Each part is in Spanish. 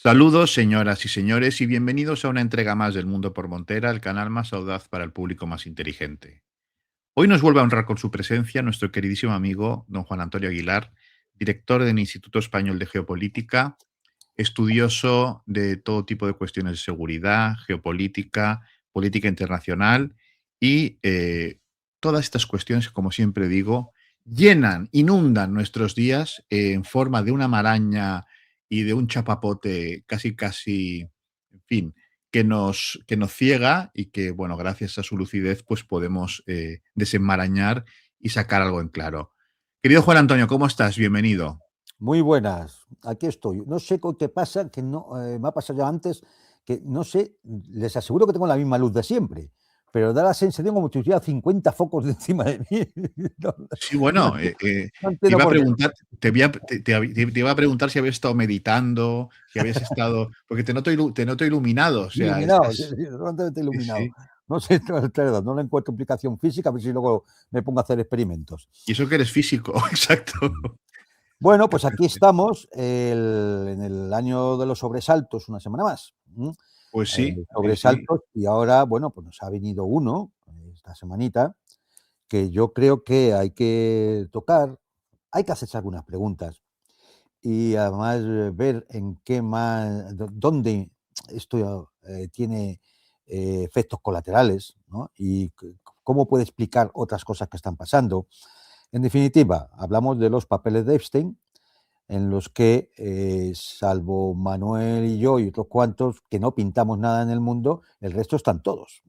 Saludos, señoras y señores, y bienvenidos a una entrega más del Mundo por Montera, el canal más audaz para el público más inteligente. Hoy nos vuelve a honrar con su presencia nuestro queridísimo amigo don Juan Antonio Aguilar, director del Instituto Español de Geopolítica, estudioso de todo tipo de cuestiones de seguridad, geopolítica, política internacional y todas estas cuestiones, como siempre digo, llenan, inundan nuestros días en forma de una maraña y de un chapapote casi, casi, en fin, que nos ciega y que, bueno, gracias a su lucidez, pues podemos desenmarañar y sacar algo en claro. Querido Juan Antonio, ¿cómo estás? Bienvenido. Muy buenas, aquí estoy. No sé qué pasa, que no me ha pasado ya antes, que no sé, les aseguro que tengo la misma luz de siempre, pero da la sensación como si tuviera 50 focos de encima de mí. No, Sí, no, bueno, no te entiendo iba a por qué. preguntar, te iba a preguntar si habías estado meditando, si habías estado, porque te noto iluminado, o sea, Iluminado, sí, sí, totalmente sí, iluminado. sí. No sé, no le encuentro explicación física, a ver si luego me pongo a hacer experimentos. Y eso que eres físico, exacto. Bueno, pues aquí estamos en el año de los sobresaltos, una semana más. Pues sí, sí, sí. Sobresaltos, y ahora, bueno, pues nos ha venido uno esta semanita que yo creo que hay que tocar, hay que hacerse algunas preguntas y además ver en qué más, dónde esto tiene efectos colaterales, ¿no? Y cómo puede explicar otras cosas que están pasando. En definitiva, hablamos de los papeles de Epstein, en los que, salvo Manuel y yo y otros cuantos, que no pintamos nada en el mundo, el resto están todos.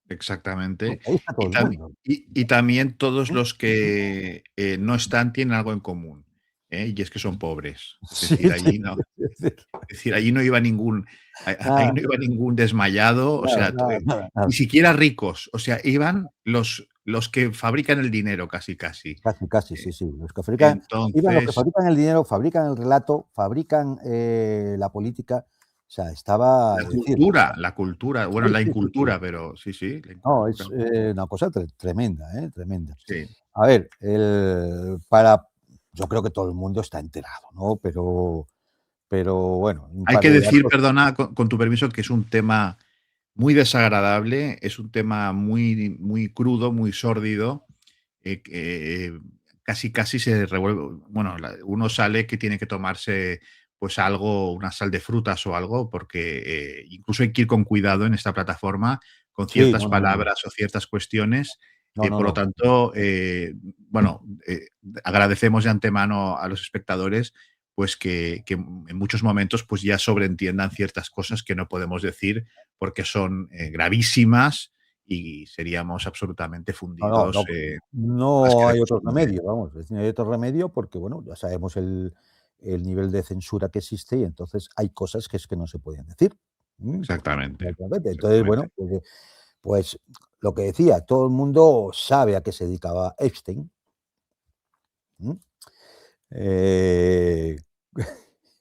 Exactamente. Ahí está todo Y, el tam- mundo. y también todos ¿Mm? los que no están tienen algo en común, ¿eh? Y es que son pobres. Es Sí, decir, sí, allí no, sí. es decir, allí no iba ningún, ahí Nada, no iba ningún desmayado, o nada, sea, nada, nada, ni nada. siquiera ricos, o sea, iban los que fabrican el dinero, casi, casi. Casi, casi, Eh, sí, sí. Los que fabrican, iban los que entonces, fabrican el dinero, fabrican el relato, fabrican la política. O sea, estaba, es decir, la cultura, bueno, sí, la sí, sí, sí. incultura, pero sí, sí, la No, incultura. es una cosa tremenda, tremenda. Sí. A ver, yo creo que todo el mundo está enterado, ¿no? Pero bueno, un Hay par que de decir, datos. perdona, con tu permiso, que es un tema muy desagradable, es un tema muy, muy crudo, muy sórdido, que casi, casi se revuelve. Bueno, uno sale que tiene que tomarse pues algo, una sal de frutas o algo, porque incluso hay que ir con cuidado en esta plataforma con Sí, ciertas no, no, no, no. palabras o ciertas cuestiones. No, no, Por lo no. tanto, bueno, agradecemos de antemano a los espectadores pues que en muchos momentos pues ya sobreentiendan ciertas cosas que no podemos decir porque son gravísimas y seríamos absolutamente No, no, fundidos no, más que no de hay otro costumbre. remedio, vamos, es decir, no hay otro remedio porque, bueno, ya sabemos el nivel de censura que existe y entonces hay cosas que es que no se pueden decir. Porque Exactamente, entonces, bueno, exactamente. pues lo que decía, todo el mundo sabe a qué se dedicaba Epstein. ¿m? Eh,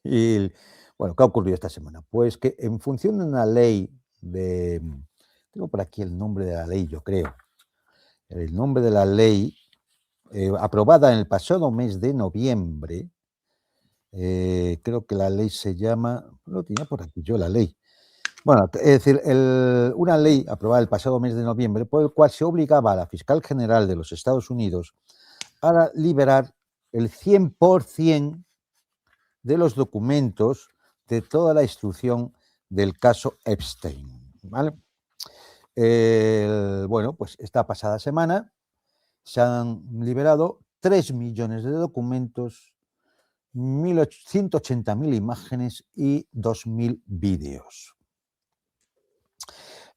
y bueno, ¿qué ha ocurrido esta semana? Pues que en función de una ley de tengo por aquí el nombre de la ley, yo creo. El nombre de la ley aprobada en el pasado mes de noviembre, creo que la ley se llama, lo tenía por aquí yo la ley. Bueno, es decir, una ley aprobada el pasado mes de noviembre por el cual se obligaba a la fiscal general de los Estados Unidos a liberar el 100% de los documentos de toda la instrucción del caso Epstein. ¿Vale? Bueno, pues esta pasada semana se han liberado 3 millones de documentos, 180.000 imágenes y 2.000 vídeos.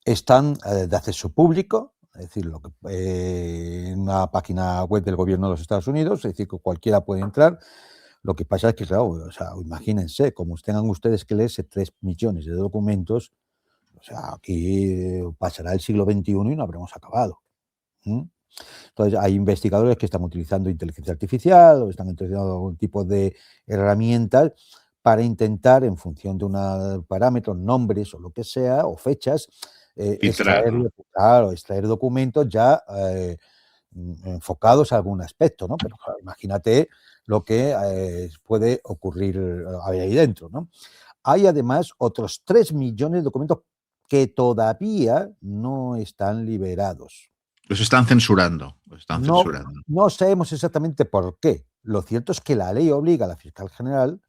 Están de acceso público, es decir, en una página web del gobierno de los Estados Unidos, es decir, que cualquiera puede entrar. Lo que pasa es que, claro, o sea, imagínense, como tengan ustedes que leerse 3 millones de documentos, o sea, aquí pasará el siglo XXI y no habremos acabado. ¿Mm? Entonces, hay investigadores que están utilizando inteligencia artificial o están utilizando algún tipo de herramientas para intentar, en función de un parámetros, nombres o lo que sea, o fechas, Filtrar, ¿no? extraer documentos ya enfocados a algún aspecto, ¿no? Pero claro, imagínate lo que puede ocurrir ahí dentro, ¿no? hay además otros 3 millones de documentos que todavía no están liberados. Los están censurando. Los están No, censurando. no sabemos exactamente por qué. Lo cierto es que la ley obliga a la fiscal general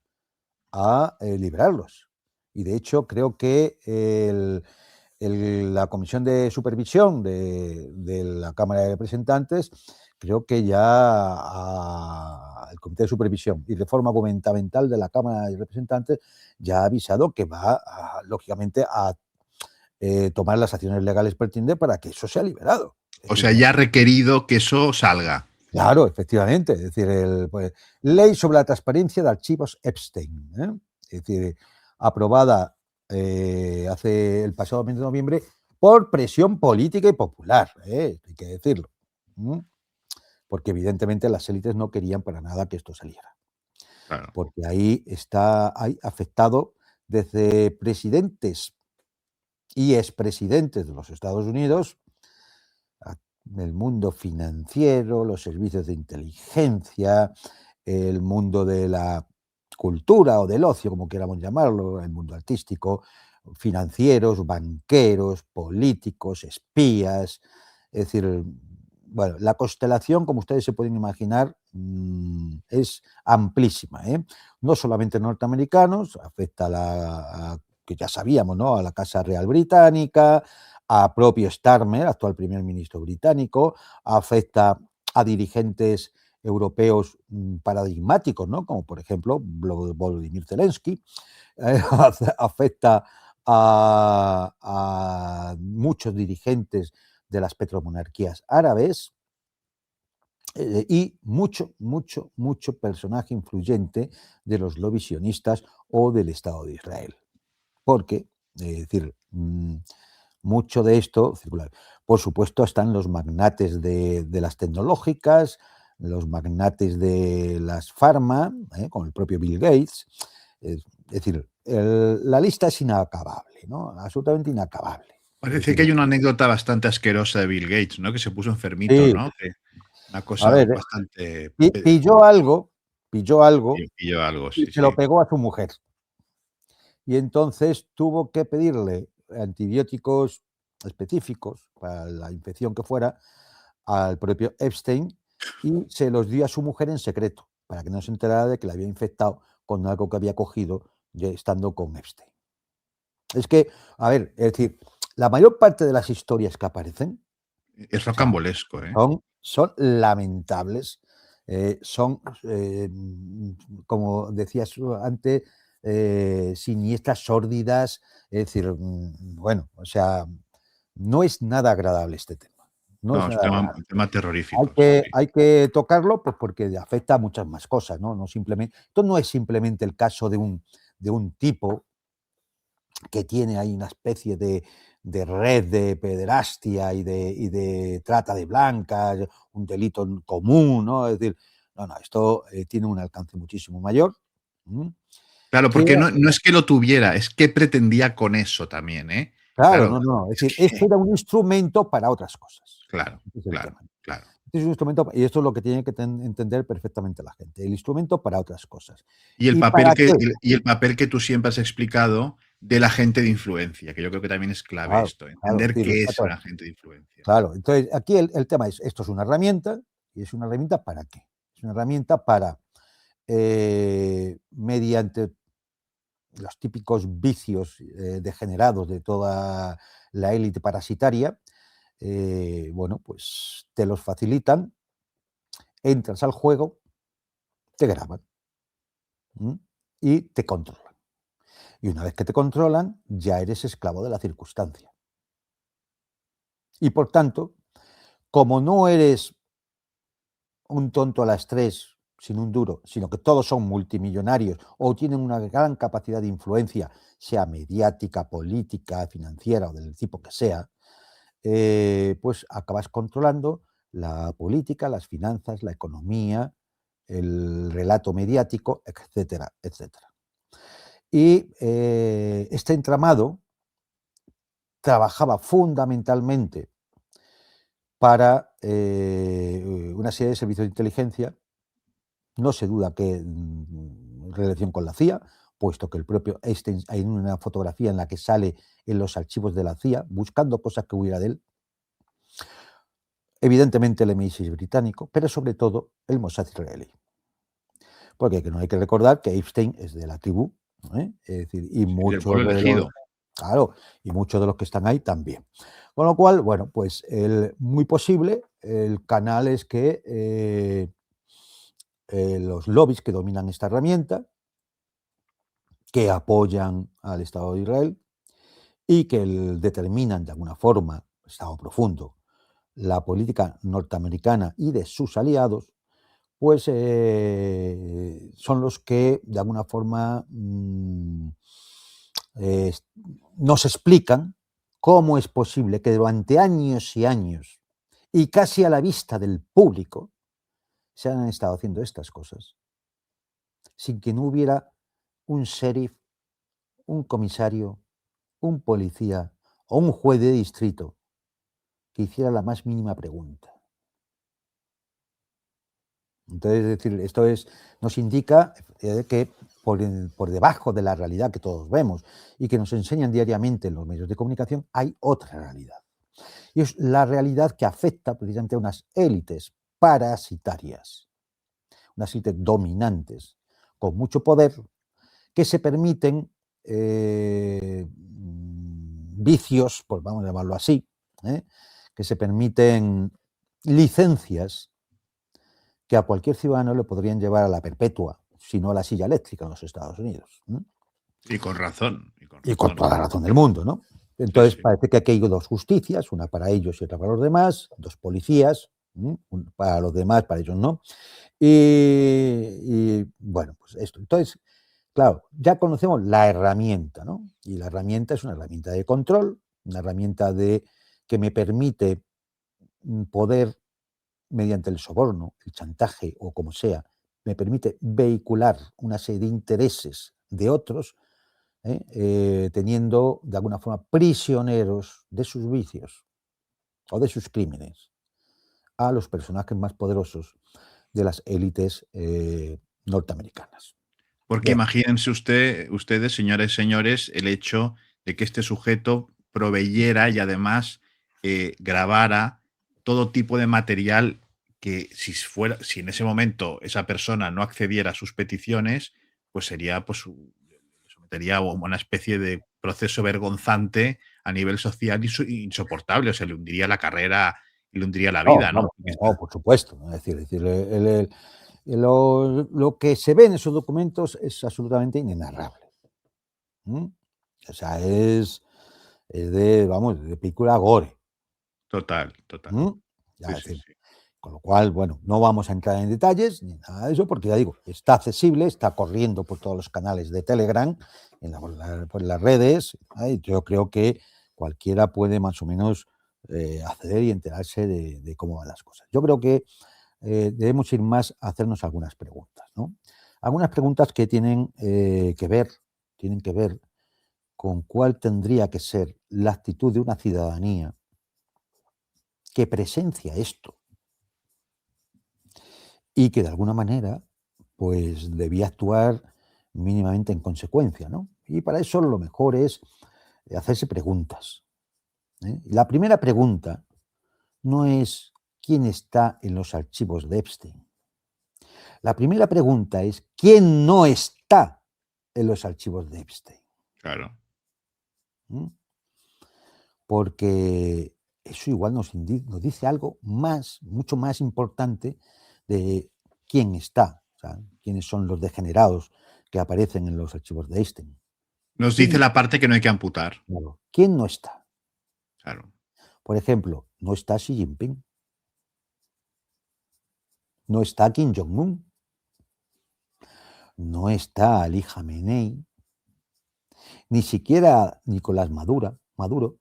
a liberarlos. Y de hecho, creo que la Comisión de Supervisión de la Cámara de Representantes, creo que ya el Comité de Supervisión y Reforma Gubernamental de la Cámara de Representantes ya ha avisado que va, lógicamente, a tomar las acciones legales pertinentes para que eso sea liberado. Es O decir, sea, ya ha requerido que eso salga. claro, efectivamente. Es decir, pues, ley sobre la transparencia de archivos Epstein. Es decir, aprobada hace el pasado mes de noviembre por presión política y popular, hay que decirlo. Porque evidentemente las élites no querían para nada que esto saliera. Claro. Porque ahí hay afectado desde presidentes y expresidentes de los Estados Unidos, el mundo financiero, los servicios de inteligencia, el mundo de la cultura o del ocio, como queramos llamarlo, el mundo artístico, financieros, banqueros, políticos, espías. Es decir, bueno, la constelación, como ustedes se pueden imaginar, es amplísima. No solamente norteamericanos, afecta que ya sabíamos, ¿no?, a la Casa Real Británica, a propio Starmer, actual primer ministro británico, afecta a dirigentes europeos paradigmáticos, ¿no?, como por ejemplo Volodymyr Zelensky, afecta a muchos dirigentes de las petromonarquías árabes y mucho personaje influyente de los lobbies sionistas o del Estado de Israel. Porque, es decir, mucho de esto circular. Por supuesto, están los magnates de las tecnológicas, los magnates de las farma, con el propio Bill Gates. Es decir, la lista es inacabable, ¿no? Absolutamente inacabable. Es Parece que decir, hay una anécdota bastante asquerosa de Bill Gates, ¿no? Que se puso enfermito, sí, ¿no? Que una a cosa ver, bastante. pilló algo Y yo algo, y sí, se lo sí. pegó a su mujer. Y entonces tuvo que pedirle antibióticos específicos para la infección que fuera al propio Epstein y se los dio a su mujer en secreto para que no se enterara de que le había infectado con algo que había cogido ya estando con Epstein. Es que, a ver, es decir, la mayor parte de las historias que aparecen, Es o sea, rocambolesco, ¿eh? son lamentables, son, como decías antes, siniestras, sórdidas, es decir, bueno, o sea, no es nada agradable este tema. No No, es es nada agradable. un tema Hay terrorífico, sí, que, sí. hay que tocarlo pues porque afecta a muchas más cosas, ¿no? No simplemente, esto no es simplemente el caso de un tipo que tiene ahí una especie de red de pederastia y de trata de blancas, un delito común, ¿no? Es decir, no, esto tiene un alcance muchísimo mayor. Claro, Que, porque no es que lo tuviera, es que pretendía con eso también, ¿eh? claro, Claro, no, es es decir, esto que. era un instrumento para otras cosas. Claro, Este es el claro, tema. claro. Este es un instrumento, y esto es lo que tiene que entender perfectamente la gente, el instrumento para otras cosas. Y el ¿Y papel para que, qué? y el papel que tú siempre has explicado del agente de influencia, que yo creo que también es clave Claro, esto, claro, entender sí, qué es un exactamente. agente de influencia. Claro, entonces aquí el tema es, esto es una herramienta, y es una herramienta ¿para qué? Es una herramienta para, mediante los típicos vicios degenerados de toda la élite parasitaria, bueno, pues te los facilitan, entras al juego, te graban, ¿m? Y te controlan. Y una vez que te controlan, ya eres esclavo de la circunstancia. Y por tanto, como no eres un tonto a las tres sin un duro, sino que todos son multimillonarios o tienen una gran capacidad de influencia, sea mediática, política, financiera o del tipo que sea, pues acabas controlando la política, las finanzas, la economía, el relato mediático, etcétera, etcétera. Y este entramado trabajaba fundamentalmente para una serie de servicios de inteligencia. No se duda que relación con la CIA, puesto que el propio Epstein, hay una fotografía en la que sale en los archivos de la CIA buscando cosas que hubiera de él. Evidentemente el MI6 británico, pero sobre todo el Mossad israelí. Porque no hay que recordar que Epstein es de la tribu, ¿eh? Es decir, y del pueblo muchos de los, elegido. claro, y muchos de los que están ahí también. Con lo cual, bueno, pues muy posible, el canal es que los lobbies que dominan esta herramienta, que apoyan al Estado de Israel y que determinan de alguna forma, Estado profundo, la política norteamericana y de sus aliados, pues son los que de alguna forma nos explican cómo es posible que durante años y años y casi a la vista del público se han estado haciendo estas cosas sin que no hubiera un sheriff, un comisario, un policía o un juez de distrito que hiciera la más mínima pregunta. Entonces, es decir, nos indica que por debajo de la realidad que todos vemos y que nos enseñan diariamente en los medios de comunicación, hay otra realidad. Y es la realidad que afecta precisamente a unas élites parasitarias, unas élites dominantes, con mucho poder, que se permiten vicios, pues vamos a llamarlo así, que se permiten licencias que a cualquier ciudadano le podrían llevar a la perpetua, si no a la silla eléctrica en los Estados Unidos. Y con razón. Y con toda la razón del mundo, ¿no? Entonces, Sí. parece que aquí hay dos justicias, una para ellos y otra para los demás, dos policías, para los demás, para ellos no. Y bueno, pues esto. Entonces, claro, ya conocemos la herramienta, ¿no? Y la herramienta es una herramienta de control, una herramienta que me permite poder, mediante el soborno, el chantaje o como sea, me permite vehicular una serie de intereses de otros, teniendo de alguna forma prisioneros de sus vicios o de sus crímenes a los personajes más poderosos de las élites norteamericanas. Porque Bien. imagínense ustedes, señores y señores, el hecho de que este sujeto proveyera y además grabara todo tipo de material que si en ese momento esa persona no accediera a sus peticiones, pues sería, pues, sometería a una especie de proceso vergonzante a nivel social insoportable, o sea, le hundiría la carrera y le hundiría la No, vida, ¿no? vamos, no, por supuesto. ¿No? Es decir, lo que se ve en esos documentos es absolutamente inenarrable. O sea, de película gore. Total, total. Ya, Sí, es sí, decir, sí. con lo cual, bueno, no vamos a entrar en detalles ni nada de eso, porque ya digo, está accesible, está corriendo por todos los canales de Telegram, por las redes. Yo creo que cualquiera puede más o menos acceder y enterarse de cómo van las cosas. Yo creo que debemos ir más a hacernos algunas preguntas, ¿no? Algunas preguntas que tienen que ver con cuál tendría que ser la actitud de una ciudadanía que presencia esto y que de alguna manera pues debía actuar mínimamente en consecuencia, ¿no? Y para eso lo mejor es hacerse preguntas. Y la primera pregunta no es quién está en los archivos de Epstein. La primera pregunta es quién no está en los archivos de Epstein. Claro. ¿Mm? Porque eso igual nos dice algo más, mucho más importante de quién está, o sea, quiénes son los degenerados que aparecen en los archivos de Einstein. Nos dice la parte que no hay que amputar. Claro, ¿quién no está? Claro. Por ejemplo, no está Xi Jinping, no está Kim Jong-un, no está Ali Khamenei, ni siquiera Nicolás Maduro,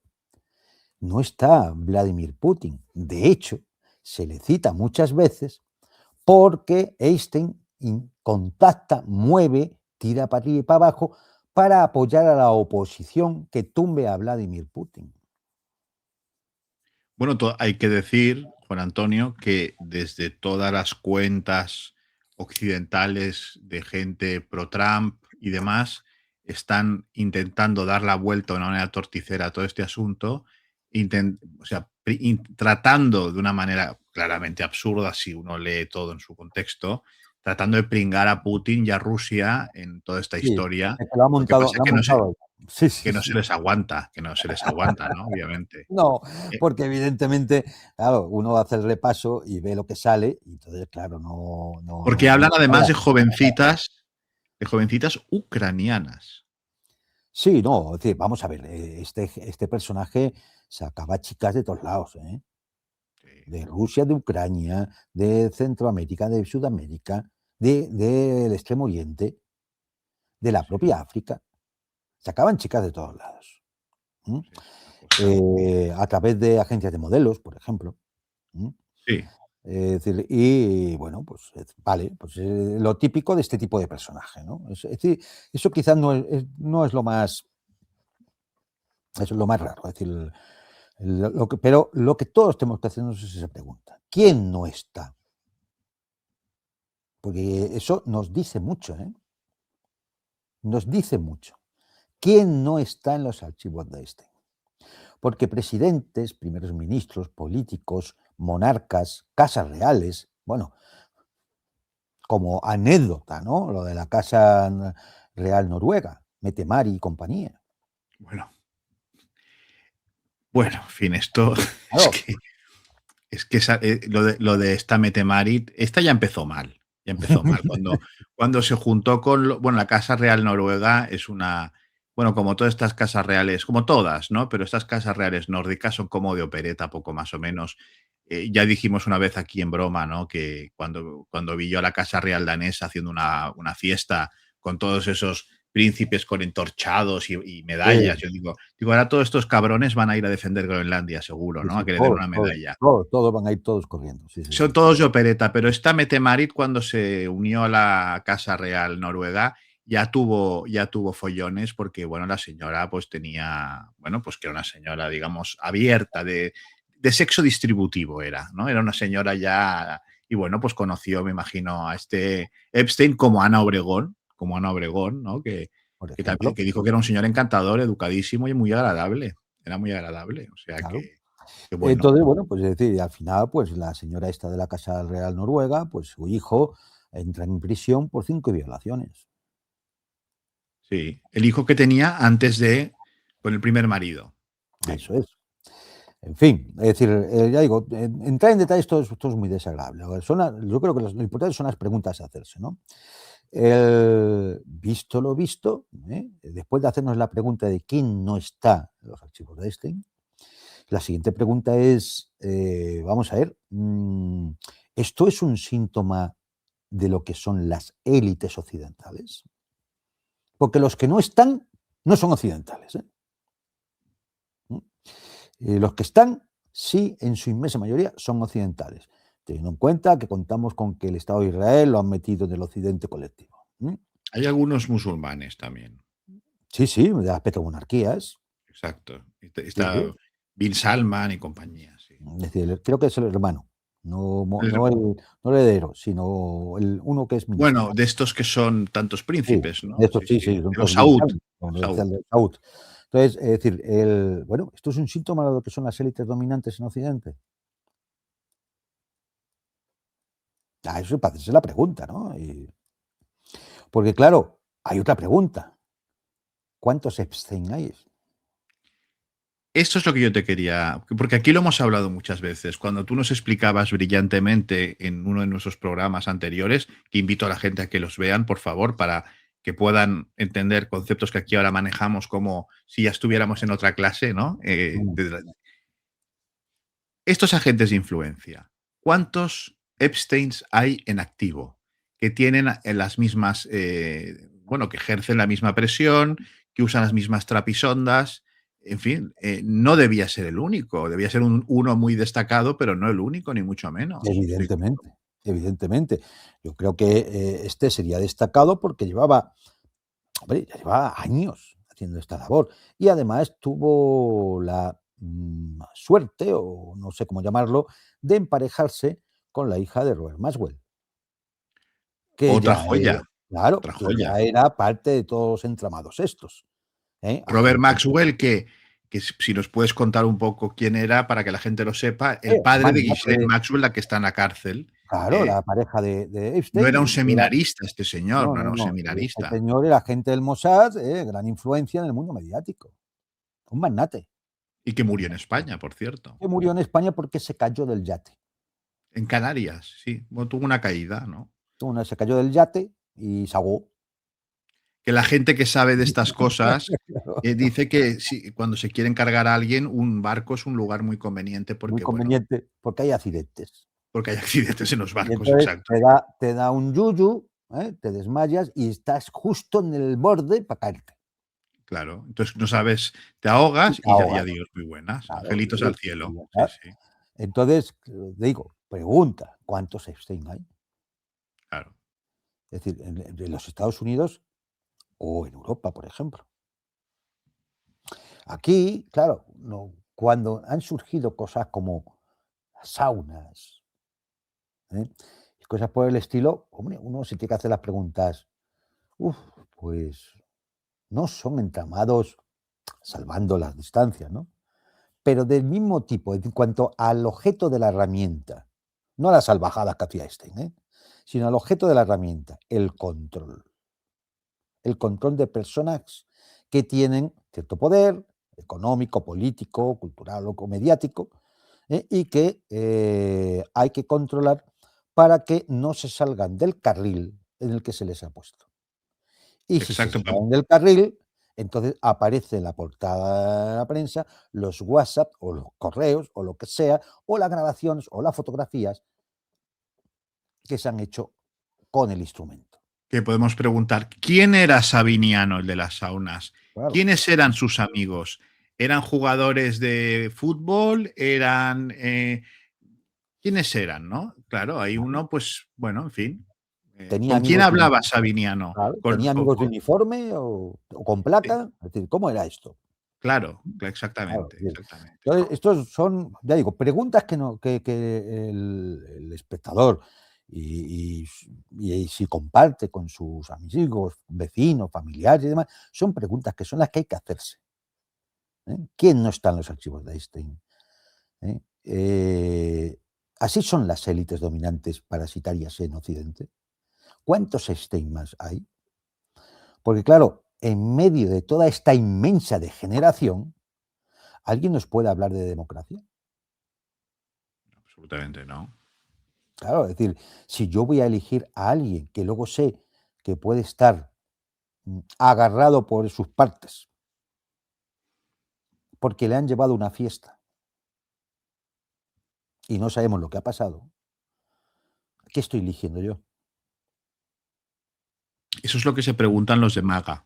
no está Vladimir Putin. De hecho, se le cita muchas veces porque Einstein contacta, mueve, tira para arriba y para abajo para apoyar a la oposición que tumbe a Vladimir Putin. Bueno, hay que decir, Juan Antonio, que desde todas las cuentas occidentales de gente pro-Trump y demás, están intentando dar la vuelta de una manera torticera a todo este asunto, o sea, tratando de una manera claramente absurda, si uno lee todo en su contexto, tratando de pringar a Putin y a Rusia en toda esta Sí, historia. es que lo ha Lo que pasa montado es lo ha montado. Sí, sí, que no se sí. les aguanta, que no se les aguanta, ¿no? Obviamente. No, Eh, porque evidentemente, claro, uno hace el repaso y ve lo que sale y entonces, claro, Porque hablan no además da. de jovencitas ucranianas. Sí, no, es decir, vamos a ver, este personaje sacaba chicas de todos lados, ¿eh? Sí, De Rusia, de Ucrania, de Centroamérica, de Sudamérica, del Extremo Oriente, de la sí, propia África. Sacaban chicas de todos lados. ¿M? sí, es una cosa. A través de agencias de modelos, por ejemplo. ¿M? Sí, Es decir, y bueno, pues vale, pues lo típico de este tipo de personaje, ¿no? Es decir, eso quizás no es lo más, eso es lo más raro. Es decir, pero lo que todos tenemos que hacernos es esa pregunta. ¿Quién no está? Porque eso nos dice mucho, ¿eh? Nos dice mucho. ¿Quién no está en los archivos de este? Porque presidentes, primeros ministros, políticos, monarcas, casas reales, bueno, como anécdota, ¿no? Lo de la casa real noruega, Mette-Marit y compañía. bueno, bueno, en fin, esto es Claro. que lo de esta Mette-Marit, esta ya empezó mal, ya empezó mal. Cuando se juntó con bueno, la Casa Real Noruega es una, bueno, como todas estas casas reales, como todas, ¿no? Pero estas casas reales nórdicas son como de opereta, poco más o menos. Ya dijimos una vez aquí en broma, ¿no? Que cuando vi yo a la Casa Real danesa haciendo una fiesta con todos esos príncipes con entorchados y medallas, Sí, yo digo, ahora todos estos cabrones van a ir a defender Groenlandia, seguro, sí, ¿no? A sí, que le den todos, una todos, medalla. todos, todos van a ir todos corriendo. Sí, sí, Son sí. todos de opereta, pero esta Mette-Marit, cuando se unió a la Casa Real Noruega, ya tuvo follones porque, bueno, la señora pues tenía, bueno, pues que era una señora, digamos, abierta, de sexo distributivo era, ¿no? Era una señora ya, y bueno, pues conoció, me imagino, a este Epstein como Ana Obregón, ¿no? Por Que, también, ejemplo, que dijo que era un señor encantador, educadísimo y muy agradable. Era muy agradable, o sea claro. que bueno. Entonces, bueno, pues es decir, al final, pues la señora esta de la Casa Real Noruega, pues su hijo entra en prisión por 5 violaciones. Sí, el hijo que tenía antes de con el primer marido. Sí, Eso es. En fin, es decir, ya digo, entrar en detalle esto es muy desagradable. Yo creo que lo importante son las preguntas a hacerse, ¿no? Visto lo visto, después de hacernos la pregunta de quién no está en los archivos de Einstein, la siguiente pregunta es, vamos a ver, ¿esto es un síntoma de lo que son las élites occidentales? Porque los que no están no son occidentales, ¿eh? ¿Mm? Los que están, sí, en su inmensa mayoría, son occidentales, teniendo en cuenta que contamos con que el Estado de Israel lo han metido en el occidente colectivo. hay algunos musulmanes también. Sí, sí, de las petromonarquías. Exacto. Sí, Está sí. Bin Salman y compañía, sí. Es decir, creo que es el hermano, no, El- no el heredero, sino uno que es ministro. bueno, de estos que son tantos Sí, príncipes, de ¿no? estos Sí, sí, sí. sí, son De los todos bien Saud. saben, como decía Saud. el de Saud. Entonces, es decir, bueno, ¿esto es un síntoma de lo que son las élites dominantes en Occidente? Eso parece ser la pregunta, ¿no? Porque claro, hay otra pregunta. ¿Cuántos Epstein hay? Esto es lo que yo te quería, porque aquí lo hemos hablado muchas veces. Cuando tú nos explicabas brillantemente en uno de nuestros programas anteriores, que invito a la gente a que los vean, por favor, para que puedan entender conceptos que aquí ahora manejamos como si ya estuviéramos en otra clase, ¿no? Mm, Estos agentes de influencia, ¿cuántos Epsteins hay en activo? Que tienen las mismas, bueno, que ejercen la misma presión, que usan las mismas trapisondas. En fin, no debía ser el único, debía ser uno muy destacado, pero no el único, ni mucho menos. Sí, Evidentemente, evidentemente. Yo creo que este sería destacado porque llevaba, hombre, ya llevaba años haciendo esta labor y además tuvo la suerte, o no sé cómo llamarlo, de emparejarse con la hija de Robert Maxwell, que otra ya era joya. Claro, otra y joya. ya era parte de todos los entramados estos, ¿eh? Robert Agente Maxwell, que si nos puedes contar un poco quién era para que la gente lo sepa, el un padre de Ghislaine magnate, Maxwell, la que está en la cárcel. claro, la pareja de No era un Epstein, era seminarista este señor, no, no era no, un no, este seminarista. señor era agente del Mossad, gran influencia en el mundo mediático, un magnate, Y que murió en España, por cierto. que murió en España porque se cayó del yate. En Canarias, sí. Bueno, tuvo una caída, ¿no? Se cayó del yate y se ahogó. Que la gente que sabe de estas cosas dice que cuando se quiere encargar a alguien, un barco es un lugar muy conveniente Muy porque, bueno, conveniente, porque hay accidentes. porque hay accidentes en los Y barcos, entonces exacto. te da un yuyu, te desmayas y estás justo en el borde para caerte. Claro. Entonces no sabes, te Y ahogas te y ya, ahogas, adiós, muy buenas. claro, Angelitos al y cielo. ya Sí, está. sí, Entonces, digo, pregunta, ¿cuántos Epstein hay? claro. Es decir, en los Estados Unidos o en Europa, por ejemplo. Aquí, claro, cuando han surgido cosas como saunas, ¿eh? Y cosas por el estilo, hombre, uno se tiene que hacer las preguntas, uf, pues no son entramados, salvando las distancias, ¿no? Pero del mismo tipo, en cuanto al objeto de la herramienta, no a las salvajadas que hacía Einstein, sino al objeto de la herramienta, el control. El control de personas que tienen cierto poder económico, político, cultural o mediático, y que hay que controlar para que no se salgan del carril en el que se les ha puesto. Y si se Exacto. salen del carril, entonces aparece en la portada de la prensa los WhatsApp o los correos o lo que sea, o las grabaciones o las fotografías que se han hecho con el instrumento. Que podemos preguntar, ¿quién era Sabiniano, el de las saunas? Claro. ¿Quiénes eran sus amigos? ¿Eran jugadores de fútbol? ¿Quiénes eran, no? Claro, hay uno, pues, bueno, en fin. Tenía ¿Con quién amigos de hablaba Sabiniano? claro, tenía amigos de uniforme o con placa, es decir, ¿cómo era esto? claro, Claro, exactamente, es decir, exactamente. entonces, estos son, ya digo, preguntas que no que el espectador y si comparte con sus amigos, vecinos, familiares y demás, son preguntas que son las que hay que hacerse, ¿eh? ¿Quién no está en los archivos de Einstein? ¿Eh? Así son las élites dominantes parasitarias en Occidente. ¿Cuántos Einstein más hay? Porque claro, en medio de toda esta inmensa degeneración, ¿alguien nos puede hablar de democracia? Absolutamente no. Claro, es decir, si yo voy a elegir a alguien que luego sé que puede estar agarrado por sus partes, porque le han llevado a una fiesta y no sabemos lo que ha pasado, ¿qué estoy eligiendo yo? Eso es lo que se preguntan los de Maga,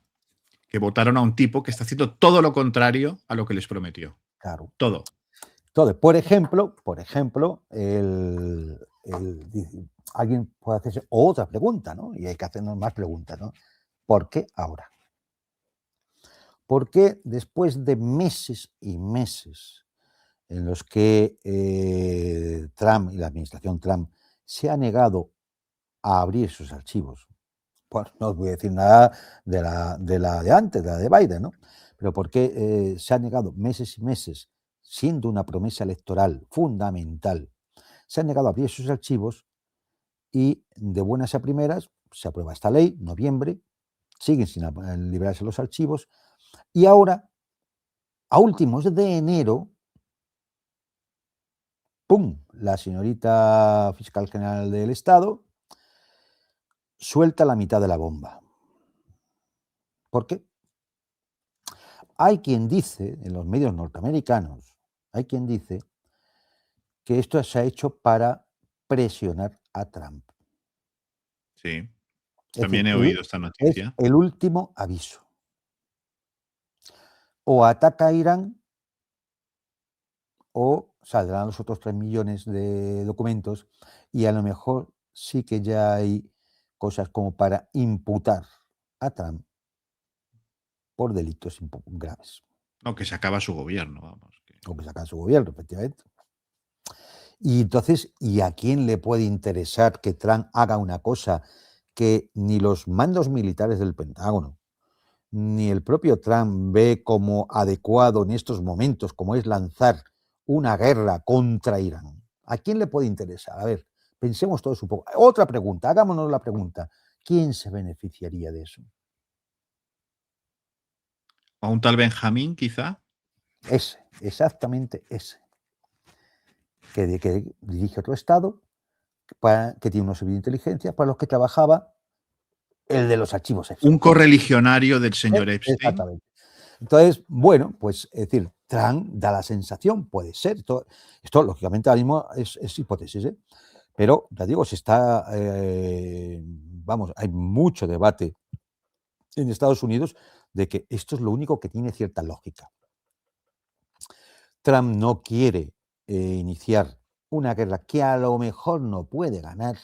que votaron a un tipo que está haciendo todo lo contrario a lo que les prometió. Claro. Todo. Entonces, por ejemplo, alguien puede hacerse otra pregunta, ¿no? Y hay que hacernos más preguntas, ¿no? ¿Por qué ahora? ¿Por qué después de meses y meses en los que Trump y la administración Trump se ha negado a abrir sus archivos? Bueno, no os voy a decir nada de antes, de la de Biden, ¿no? Pero ¿por qué se ha negado meses y meses, siendo una promesa electoral fundamental, se han negado a abrir sus archivos y de buenas a primeras se aprueba esta ley, noviembre, siguen sin liberarse los archivos y ahora, a últimos de enero, ¡pum!, la señorita fiscal general del Estado suelta la mitad de la bomba. ¿Por qué? Hay quien dice, en los medios norteamericanos, hay quien dice que esto se ha hecho para presionar a Trump. Sí. Es decir, También he oído esta es noticia. el último aviso. O ataca a Irán o saldrán los otros 3 millones de documentos y a lo mejor sí que ya hay cosas como para imputar a Trump por delitos graves, No, que se acaba su gobierno, vamos. o que sacan su gobierno, efectivamente. Y entonces, ¿y a quién le puede interesar que Trump haga una cosa que ni los mandos militares del Pentágono, ni el propio Trump ve como adecuado en estos momentos, como es lanzar una guerra contra Irán. ¿A quién le puede interesar? A ver, pensemos todos un poco. Otra pregunta, hagámonos la pregunta. ¿Quién se beneficiaría de eso? ¿A un tal Benjamín, quizá? Ese, exactamente ese, que dirige otro Estado, que tiene unos servicios de inteligencia para los que trabajaba el de los archivos Un Epstein. correligionario del señor Epstein. Exactamente. Entonces, bueno, pues es decir, Trump da la sensación, puede ser, esto lógicamente ahora mismo es hipótesis, ¿eh? Pero ya digo, se está, vamos, hay mucho debate en Estados Unidos de que esto es lo único que tiene cierta lógica. Trump no quiere iniciar una guerra que a lo mejor no puede ganar,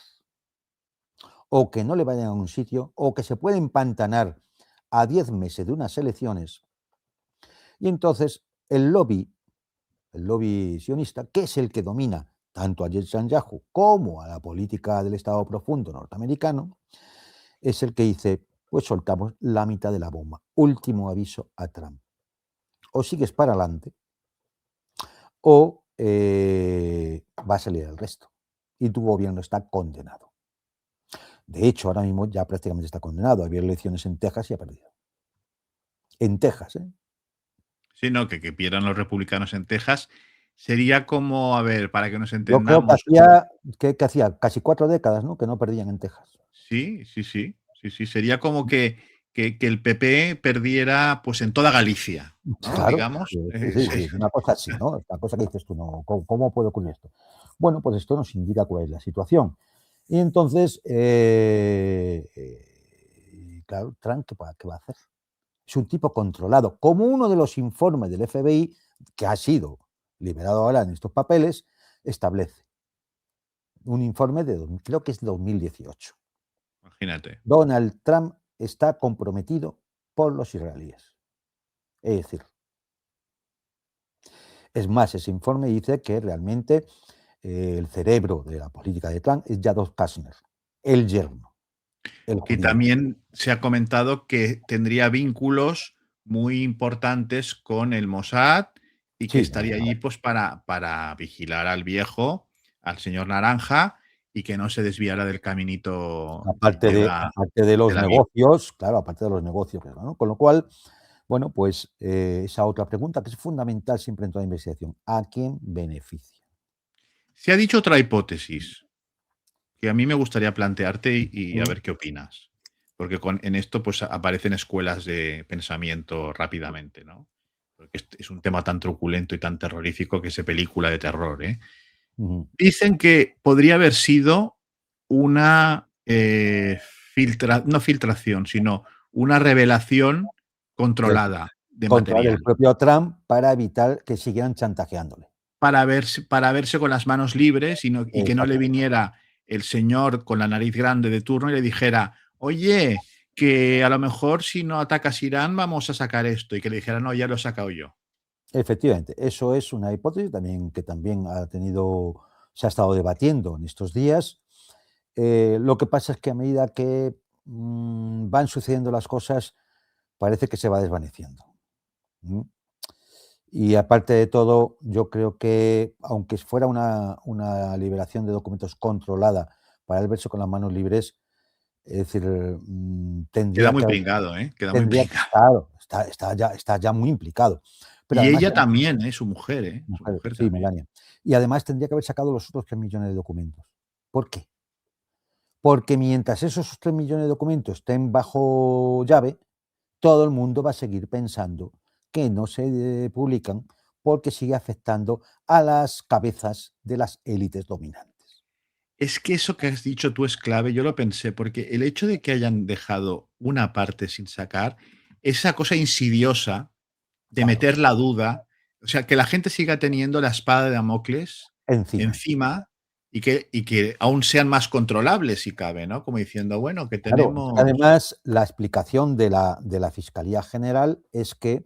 o que no le vayan a un sitio, o que se puede empantanar a 10 meses de unas elecciones. Y entonces el lobby sionista, que es el que domina tanto a Netanyahu como a la política del Estado profundo norteamericano, es el que dice, pues soltamos la mitad de la bomba. Último aviso a Trump. O sigues para adelante o va a salir el resto. Y tu gobierno está condenado. De hecho, ahora mismo ya prácticamente está condenado. Había elecciones en Texas y ha perdido. En Texas, ¿eh? Sí, no, que pierdan los republicanos en Texas sería como, a ver, para que nos Yo creo que entendamos, como que hacía casi 4 décadas, ¿no? Que no perdían en Texas. sí, sí, sí, sí, sí, sería como que el PP perdiera, pues, en toda Galicia, ¿no? Claro, Digamos, sí, sí, sí, una cosa así, ¿no? Una cosa que dices tú, no, ¿cómo puede ocurrir esto? Bueno, pues esto nos indica cuál es la situación. Y entonces, claro, Trump, ¿qué va a hacer? Es un tipo controlado, como uno de los informes del FBI, que ha sido liberado ahora en estos papeles, establece. Un informe de, creo que es de 2018. imagínate. Donald Trump está comprometido por los israelíes. Es decir, es más, ese informe dice que realmente el cerebro de la política de Trump es Jacob Kushner, el yerno, el Que judío. también se ha comentado que tendría vínculos muy importantes con el Mossad y que Sí, estaría allí, pues, para vigilar al viejo, al señor Naranja, y que no se desviara del caminito que lleva aparte de los Tel Aviv. negocios, claro, aparte de los negocios, ¿no? Con lo cual, bueno, pues esa otra pregunta que es fundamental siempre en toda investigación, ¿a quién beneficia? Se ha dicho otra hipótesis que a mí me gustaría plantearte y a Mm, ver qué opinas. Porque en esto pues aparecen escuelas de pensamiento rápidamente, ¿no? Porque es un tema tan truculento y tan terrorífico que es película de terror, ¿eh? ujú. Dicen que podría haber sido una no filtración, sino una revelación Es controlada de controlar el material. propio Trump para evitar que siguieran chantajeándole. Para verse con las manos libres y que no le Exactamente. viniera el señor con la nariz grande de turno y le dijera, oye, que a lo mejor si no atacas Irán vamos a sacar esto, y que le dijera, no, ya lo he sacado yo. Efectivamente, eso es una hipótesis también que también se ha estado debatiendo en estos días. Lo que pasa es que a medida que van sucediendo las cosas, parece que se va desvaneciendo. ¿M? Y aparte de todo, yo creo que aunque fuera una liberación de documentos controlada para él verse con las manos libres, es decir, Queda tendría muy que pringado, ¿eh? Queda muy tendría pringado. claro, está ya muy implicado. Pero Y además ella también, ¿eh? Su mujer, ¿eh? Su mujer, mujer sí, también. Melania. Y además tendría que haber sacado los otros 3 millones de documentos. ¿Por qué? Porque mientras esos 3 millones de documentos estén bajo llave, todo el mundo va a seguir pensando que no se publican porque sigue afectando a las cabezas de las élites dominantes. Es que eso que has dicho tú es clave, yo lo pensé, porque el hecho de que hayan dejado una parte sin sacar, esa cosa insidiosa de Claro, meter la duda, o sea, que la gente siga teniendo la espada de Damocles encima. encima y que aún sean más controlables si cabe, ¿no? Como diciendo, bueno, que Claro, es que tenemos además la explicación de la Fiscalía General es que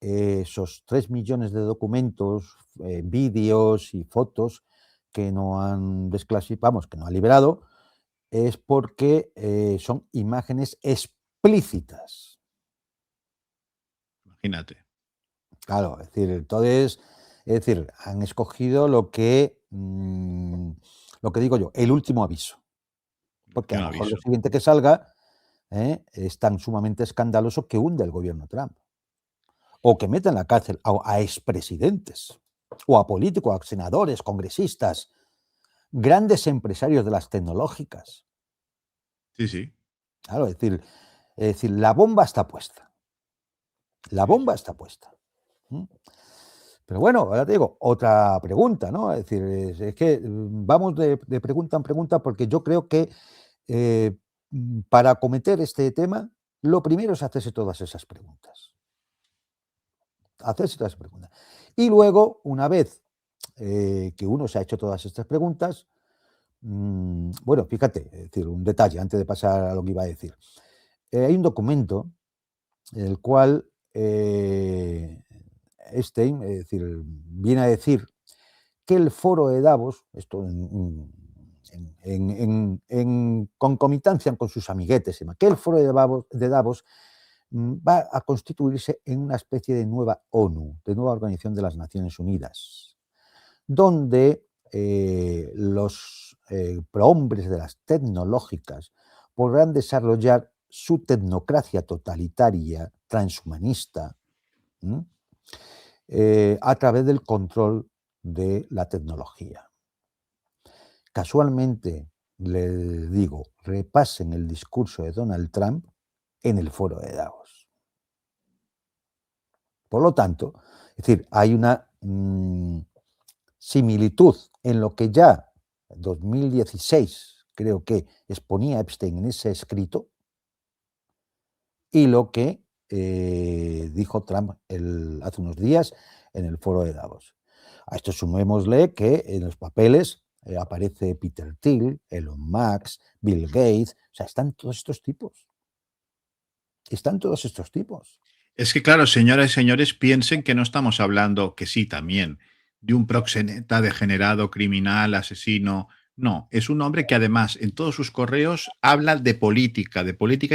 esos 3 millones de documentos, vídeos y fotos que no han desclasificado, vamos, que no han liberado, es porque son imágenes explícitas. Imagínate. Claro, es decir, entonces, han escogido lo que digo yo, el último aviso. Porque a Último lo mejor lo aviso. siguiente que salga es tan sumamente escandaloso que hunde el gobierno Trump. O que meta en la cárcel a expresidentes, o a políticos, a senadores, congresistas, grandes empresarios de las tecnológicas. Sí, sí. Claro, es decir, la bomba está puesta. La Sí, bomba sí. está puesta. ¿Mm? Pero bueno, ahora te digo, otra pregunta, ¿no? Es decir, es que vamos de pregunta en pregunta porque yo creo que para acometer este tema, lo primero es hacerse todas esas preguntas. Hacerse todas esas preguntas. Y luego, una vez que uno se ha hecho todas estas preguntas, bueno, fíjate, es decir, un detalle antes de pasar a lo que iba a decir. Hay un documento en el cual Epstein, es decir, viene a decir que el foro de Davos, esto en concomitancia con sus amiguetes, que el foro de Davos va a constituirse en una especie de nueva ONU, de nueva Organización de las Naciones Unidas, donde los prohombres de las tecnológicas podrán desarrollar su tecnocracia totalitaria, transhumanista, a través del control de la tecnología. Casualmente, les digo, repasen el discurso de Donald Trump en el foro de Davos. Por lo tanto, es decir, hay una similitud en lo que ya en 2016 creo que exponía Epstein en ese escrito y lo que dijo Trump hace unos días en el foro de Davos. A esto sumémosle que en los papeles aparece Peter Thiel, Elon Musk, Bill Gates, o sea, están todos estos tipos. Están todos estos tipos. Es que, claro, señoras y señores, piensen que no estamos hablando, que sí, también, de un proxeneta degenerado, criminal, asesino. No, es un hombre que además en todos sus correos habla de política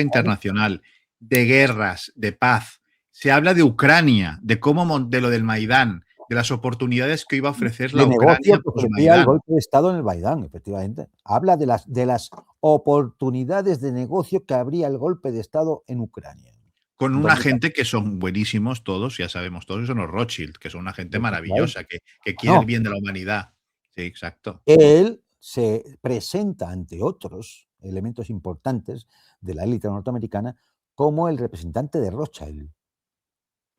internacional, de guerras, de paz. Se habla de Ucrania, de cómo de lo del Maidán, de las oportunidades que iba a ofrecer la De negocio Ucrania que ofrecía el post-Maidán. golpe de Estado en el Baidán, efectivamente. Habla de las oportunidades de negocio que habría el golpe de Estado en Ucrania. Con una Donde, gente que son buenísimos todos, ya sabemos todos, que son los Rothschild, que son una gente efectivamente, maravillosa, que quiere el no, bien de la humanidad. Sí, exacto. él se presenta ante otros elementos importantes de la élite norteamericana como el representante de Rothschild.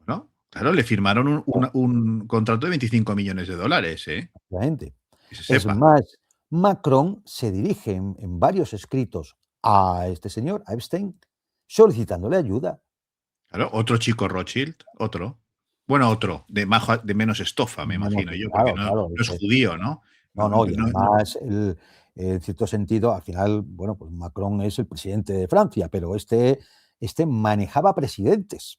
¿No? Claro, le firmaron un, ¿No? un contrato de 25 millones de dólares, ¿eh? Efectivamente. Que se Es sepa. más, Macron se dirige en varios escritos a este señor, a Epstein, solicitándole ayuda. Claro, otro chico Rothschild, otro. Bueno, otro, de menos estofa, me Menos, imagino yo, porque claro, no, claro. no es judío, ¿no? No, No, no, y no, no. además, en cierto sentido, al final, bueno, pues Macron es el presidente de Francia, pero este manejaba presidentes, Sí.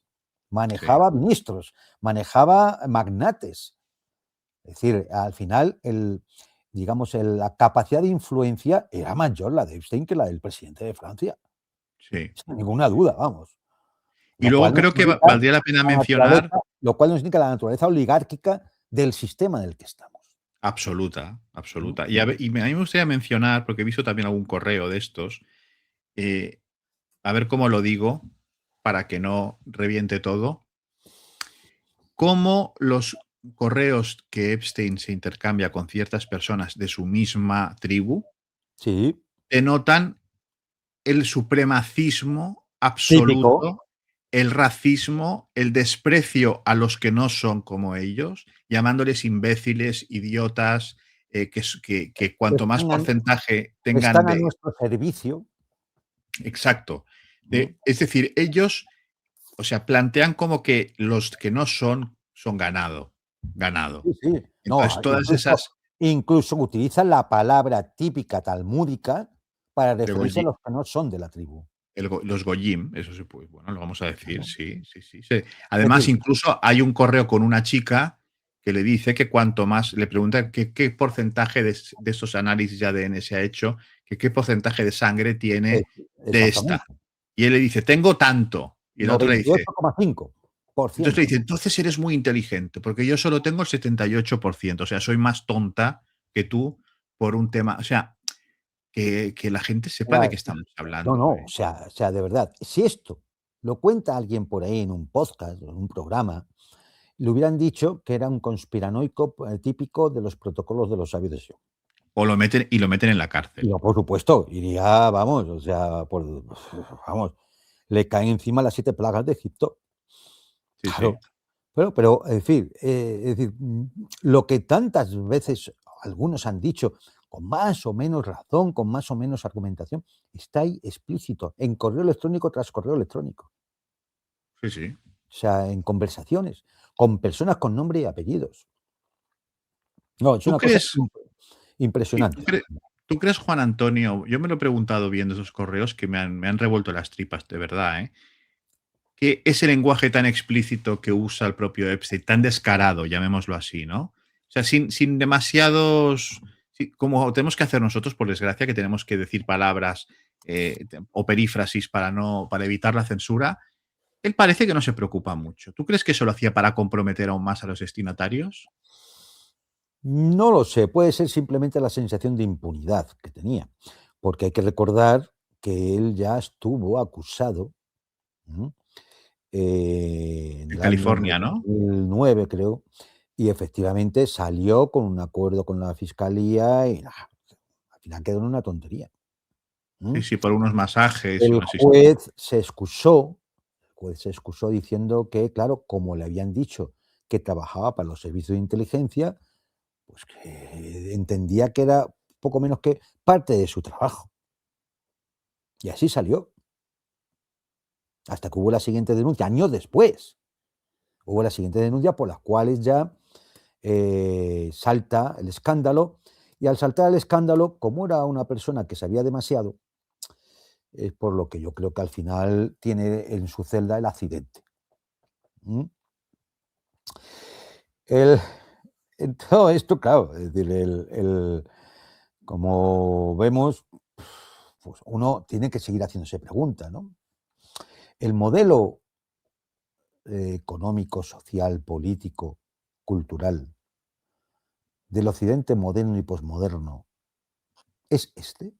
manejaba ministros, manejaba magnates. Es decir, al final, digamos, la capacidad de influencia era mayor la de Epstein que la del presidente de Francia, Sí. sin ninguna duda, vamos. Y Lo luego cual nos creo que indica valdría la pena la mencionar. naturaleza, lo cual nos indica la naturaleza oligárquica del sistema en el que estamos. Absoluta, ¿No? absoluta. A mí me gustaría mencionar, porque he visto también algún correo de estos, eh, a ver cómo lo digo, para que no reviente todo, cómo los correos que Epstein se intercambia con ciertas personas de su misma tribu Sí, denotan el supremacismo típico. absoluto, el racismo, el desprecio a los que no son como ellos, llamándoles imbéciles, idiotas, que cuanto más Están a porcentaje tengan están a de. nuestro servicio, Exacto. ¿no? Es decir, ellos, o sea, plantean como que los que no son, son ganado, ganado. Sí, sí. No, Entonces, todas incluso esas incluso utilizan la palabra típica talmúdica para de referirse a Golgi los que no son de la tribu. los Goyim, eso se puede, bueno, lo vamos a decir, Claro. sí, sí, sí. Es Además, decir, incluso hay un correo con una chica que le dice que cuanto más, le pregunta qué porcentaje de esos análisis de ADN se ha hecho, que qué porcentaje de sangre tiene de esta. Exactamente. Y él le dice, tengo tanto. Y el otro le dice, entonces le 98,5%. dice, entonces eres muy inteligente, porque yo solo tengo el 78%, o sea, soy más tonta que tú por un tema, o sea, que la gente sepa de Sea, qué estamos no, hablando, no, ¿eh? o sea, de verdad, si esto lo cuenta alguien por ahí en un podcast o en un programa, le hubieran dicho que era un conspiranoico, típico de los protocolos de los sabios de Sion. Lo meten en la Y cárcel. no, por supuesto, iría, vamos, o sea, vamos, le caen encima las 7 plagas de Egipto. Sí, sí. Claro, pero, en fin, es decir, lo que tantas veces algunos han dicho, con más o menos razón, con más o menos argumentación, está ahí explícito, en correo electrónico tras correo electrónico. Sí, sí. O sea, en conversaciones, con personas con nombre y apellidos. No, es ¿Tú una cosa crees, sí, impresionante. tú crees, Juan Antonio? Yo me lo he preguntado viendo esos correos que me han revuelto las tripas, de verdad, ¿eh? Que ese lenguaje tan explícito que usa el propio Epstein, tan descarado, llamémoslo así, ¿no? O sea, sin demasiados. Como tenemos que hacer nosotros, por desgracia, que tenemos que decir palabras o perífrasis para evitar la censura, él parece que no se preocupa mucho. ¿Tú crees que eso lo hacía para comprometer aún más a los destinatarios? No lo sé, puede ser simplemente la sensación de impunidad que tenía, porque hay que recordar que él ya estuvo acusado, ¿mm? En En el año California, ¿no? 2009, creo, y efectivamente salió con un acuerdo con la fiscalía y al final quedó en una tontería. ¿Mm? Sí, sí, por unos masajes y El unas historias. juez se excusó diciendo que, claro, como le habían dicho que trabajaba para los servicios de inteligencia, pues que entendía que era poco menos que parte de su trabajo. Y así salió, hasta que hubo la siguiente denuncia, años después. Hubo la siguiente denuncia por las cuales ya salta el escándalo, y al saltar el escándalo, como era una persona que sabía demasiado, es por lo que yo creo que al final tiene en su celda el accidente. ¿Mm? El- en todo esto, claro, es decir, como vemos, pues uno tiene que seguir haciéndose preguntas, ¿no? El modelo económico, social, político, cultural del occidente moderno y posmoderno es este.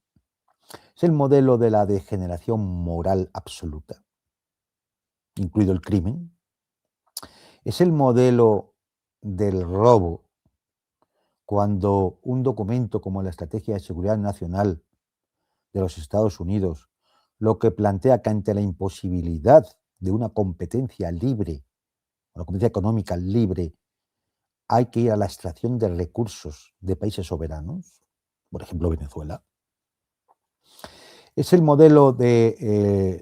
Es el modelo de la degeneración moral absoluta, incluido el crimen. Es el modelo del robo, cuando un documento como la Estrategia de Seguridad Nacional de los Estados Unidos lo que plantea que ante la imposibilidad de una competencia libre, una competencia económica libre, hay que ir a la extracción de recursos de países soberanos, por ejemplo Venezuela. Es el modelo el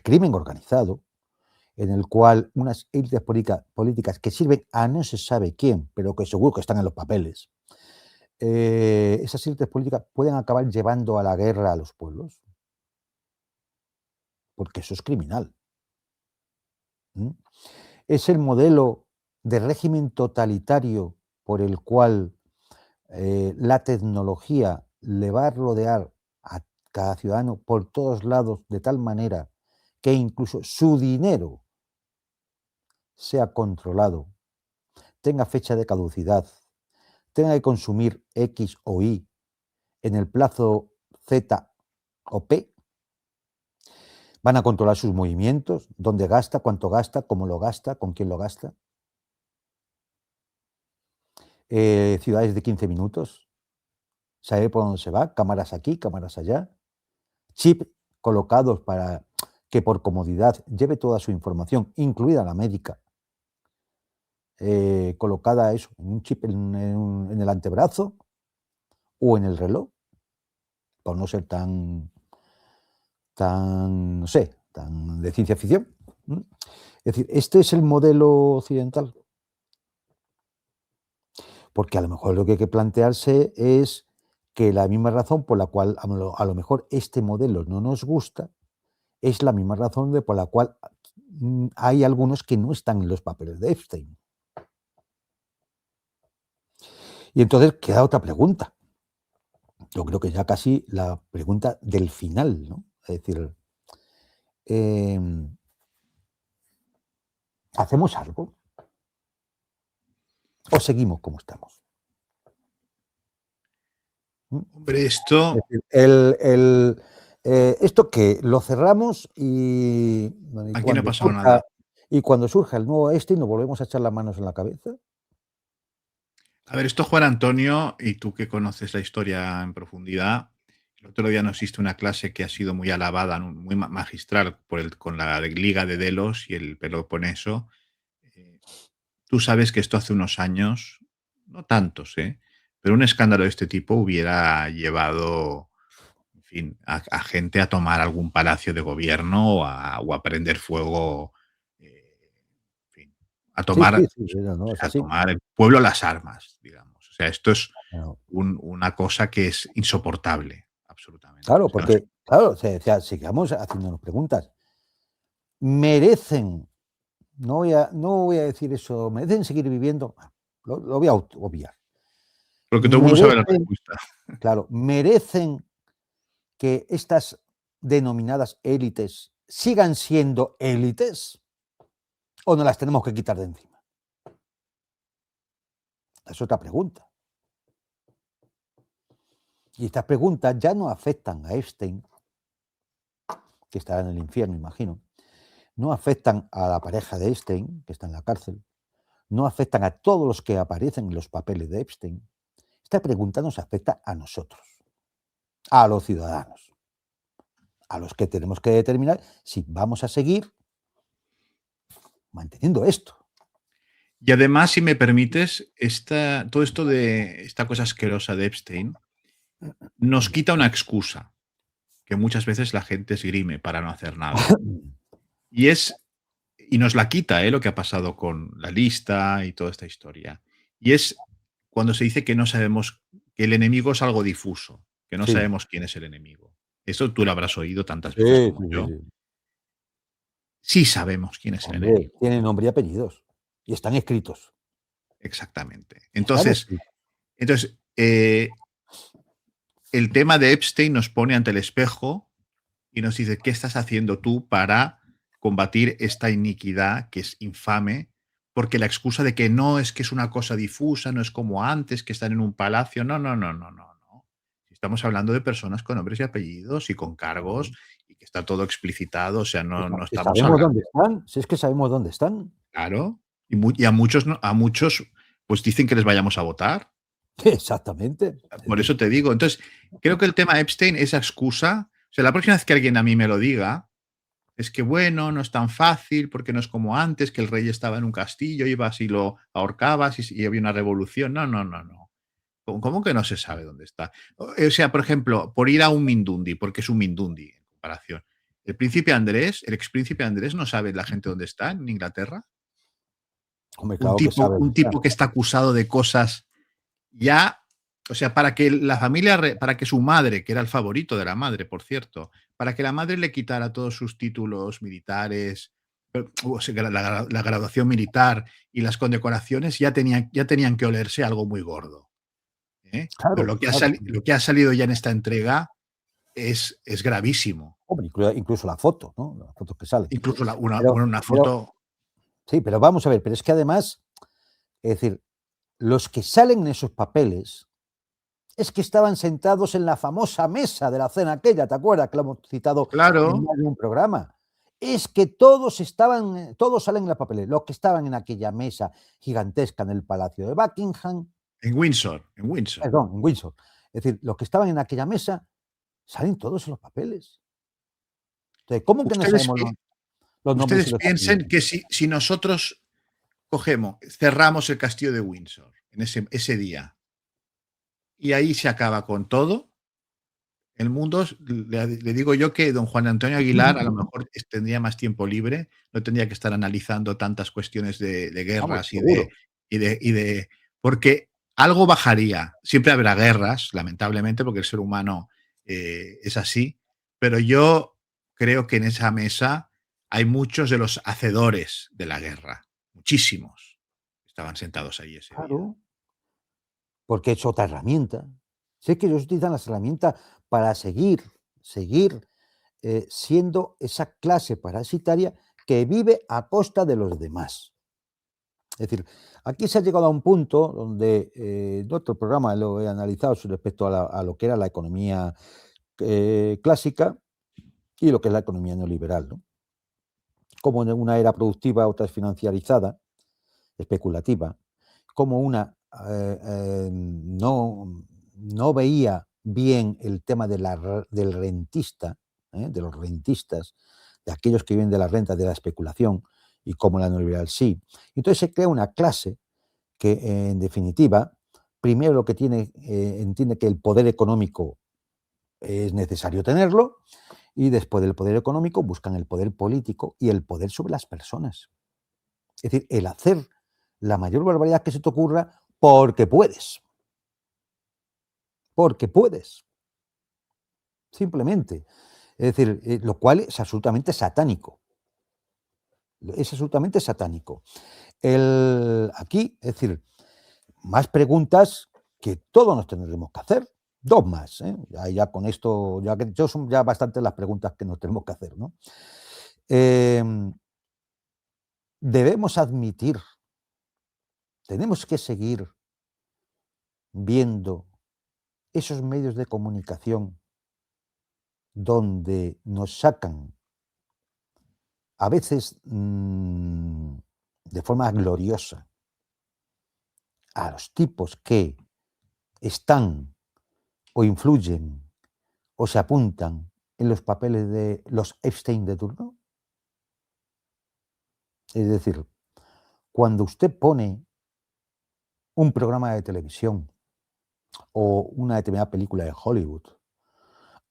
crimen organizado, en el cual unas élites políticas que sirven a no se sabe quién, pero que seguro que están en los papeles, esas élites políticas pueden acabar llevando a la guerra a los pueblos, porque eso es criminal. ¿Mm? Es el modelo de régimen totalitario por el cual la tecnología le va a rodear a cada ciudadano por todos lados de tal manera que incluso su dinero sea controlado, tenga fecha de caducidad, tenga que consumir X o Y en el plazo Z o P, van a controlar sus movimientos, dónde gasta, cuánto gasta, cómo lo gasta, con quién lo gasta. Ciudades de 15 minutos, saber por dónde se va, cámaras aquí, cámaras allá, chip colocados para que por comodidad lleve toda su información, incluida la médica, colocada eso, en un chip en el antebrazo o en el reloj, por no ser tan, no sé, tan de ciencia ficción. Es decir, este es el modelo occidental, porque a lo mejor lo que hay que plantearse es que la misma razón por la cual a lo mejor este modelo no nos gusta es la misma razón por la cual hay algunos que no están en los papeles de Epstein. Y entonces queda otra pregunta. Yo creo que ya casi la pregunta del final, ¿no? Es decir, em, ¿hacemos algo o seguimos como estamos? ¿Mm? Hombre, Es esto, decir, esto que lo cerramos y, bueno, aquí no ha pasado nada. y cuando surja el nuevo este, nos volvemos a echar las manos en la cabeza. A ver, esto Juan Antonio, y tú que conoces la historia en profundidad, el otro día nos hiciste una clase que ha sido muy alabada, ¿no? Muy magistral, con la Liga de Delos y el Peloponeso. Eh, Tú sabes que esto hace unos años, no tantos, ¿eh? Pero un escándalo de este tipo hubiera llevado, en fin, a gente a tomar algún palacio de gobierno o a prender fuego, en fin, a Sí, tomar, sí, sí, no, o no, es sea, a así. tomar el pueblo a las armas, digamos. O sea, esto es Claro, una cosa que es insoportable, absolutamente. O claro, sea, no sé. porque, claro, se decía, sigamos haciéndonos preguntas. ¿Merecen? No voy a decir eso, ¿merecen seguir viviendo? Lo voy a obviar. Porque todo el mundo sabe la ¿Merecen, respuesta. claro, merecen que estas denominadas élites sigan siendo élites o no las tenemos que quitar de encima? Es otra pregunta. Y estas preguntas ya no afectan a Epstein, que estará en el infierno, imagino, no afectan a la pareja de Epstein, que está en la cárcel, no afectan a todos los que aparecen en los papeles de Epstein. Esta pregunta nos afecta a nosotros, a los ciudadanos, a los que tenemos que determinar si vamos a seguir manteniendo esto. Y además, si me permites, todo esto de esta cosa asquerosa de Epstein nos quita una excusa que muchas veces la gente esgrime para no hacer nada. Y es, y nos la quita, lo que ha pasado con la lista y toda esta historia. Y es cuando se dice que no sabemos, que el enemigo es algo difuso, que no Sí, sabemos quién es el enemigo. Eso tú lo habrás oído tantas veces sí, como sí, sí, yo. sí. Sí sabemos quién es el Hombre, enemigo. tienen nombre y apellidos y están escritos. Exactamente. Están Entonces, el tema de Epstein nos pone ante el espejo y nos dice, ¿qué estás haciendo tú para combatir esta iniquidad que es infame? Porque la excusa de que no es que es una cosa difusa, no es como antes, que están en un palacio. No, no, no, no, no, no. Estamos hablando de personas con nombres y apellidos y con cargos y que está todo explicitado. O sea, no, no si estamos sabemos hablando. dónde están, si es que sabemos dónde están. Claro. Y a muchos, a muchos, pues dicen que les vayamos a votar. Exactamente. Es Por decir, eso te digo. Entonces, creo que el tema Epstein, esa excusa, o sea, la próxima vez que alguien a mí me lo diga, es que bueno, no es tan fácil porque no es como antes, que el rey estaba en un castillo, ibas y lo ahorcabas y había una revolución. No, no, no, no. ¿Cómo que no se sabe dónde está? O sea, por ejemplo, por ir a un Mindundi, porque es un Mindundi en comparación. El príncipe Andrés, el expríncipe Andrés, no sabe la gente dónde está en Inglaterra. hombre, Un claro que tipo, sabe dónde un están. tipo que está acusado de cosas ya, o sea, para que la familia, para que su madre, que era el favorito de la madre, por cierto, para que la madre le quitara todos sus títulos militares, o sea, la graduación militar y las condecoraciones, ya tenían que olerse algo muy gordo. ¿Eh? Pero Claro, claro. lo que ha salido ya en esta entrega es gravísimo. Hombre, incluso la foto, ¿no? Las fotos que salen. Incluso Pero bueno, una pero foto. sí, pero vamos a ver, pero es que además, es decir, los que salen en esos papeles es que estaban sentados en la famosa mesa de la cena aquella, ¿te acuerdas? Que lo hemos citado en Claro, más de un programa. Es que todos salen en los papeles, los que estaban en aquella mesa gigantesca en el Palacio de Buckingham, en Windsor, en Windsor. perdón, en Windsor. Es decir, los que estaban en aquella mesa salen todos en los papeles. Entonces, ¿cómo que no Ustedes, sabemos los nombres y ustedes los apellidos? piensen que si nosotros cogemos, cerramos el castillo de Windsor en ese día y ahí se acaba con todo. El mundo, le digo yo que don Juan Antonio Aguilar a lo mejor tendría más tiempo libre, no tendría que estar analizando tantas cuestiones de Vamos, guerras seguro. porque algo bajaría. Siempre habrá guerras, lamentablemente, porque el ser humano es así, pero yo creo que en esa mesa hay muchos de los hacedores de la guerra, muchísimos estaban sentados ahí ese día. Claro. porque es otra herramienta. Sé que ellos utilizan las herramientas para seguir siendo esa clase parasitaria que vive a costa de los demás. Es decir, aquí se ha llegado a un punto donde en otro programa lo he analizado respecto a lo que era la economía clásica y lo que es la economía neoliberal, ¿no? Como en una era productiva, otra es financiarizada, especulativa, como una no veía bien el tema del rentista, de los rentistas, de aquellos que viven de la renta, de la especulación, y como la neoliberal sí. Entonces se crea una clase que, en definitiva, primero lo que entiende que el poder económico es necesario tenerlo, y después del poder económico buscan el poder político y el poder sobre las personas. Es decir, el hacer la mayor barbaridad que se te ocurra porque puedes. Porque puedes. Simplemente. Es decir, lo cual es absolutamente satánico. Es absolutamente satánico. Aquí, es decir, más preguntas que todos nos tendremos que hacer. Dos más. Ya con esto, ya que son ya bastantes las preguntas que nos tenemos que hacer, ¿no? Debemos admitir, tenemos que seguir viendo esos medios de comunicación donde nos sacan, a veces de forma gloriosa, a los tipos que están o influyen o se apuntan en los papeles de los Epstein de turno. Es decir, cuando usted pone un programa de televisión o una determinada película de Hollywood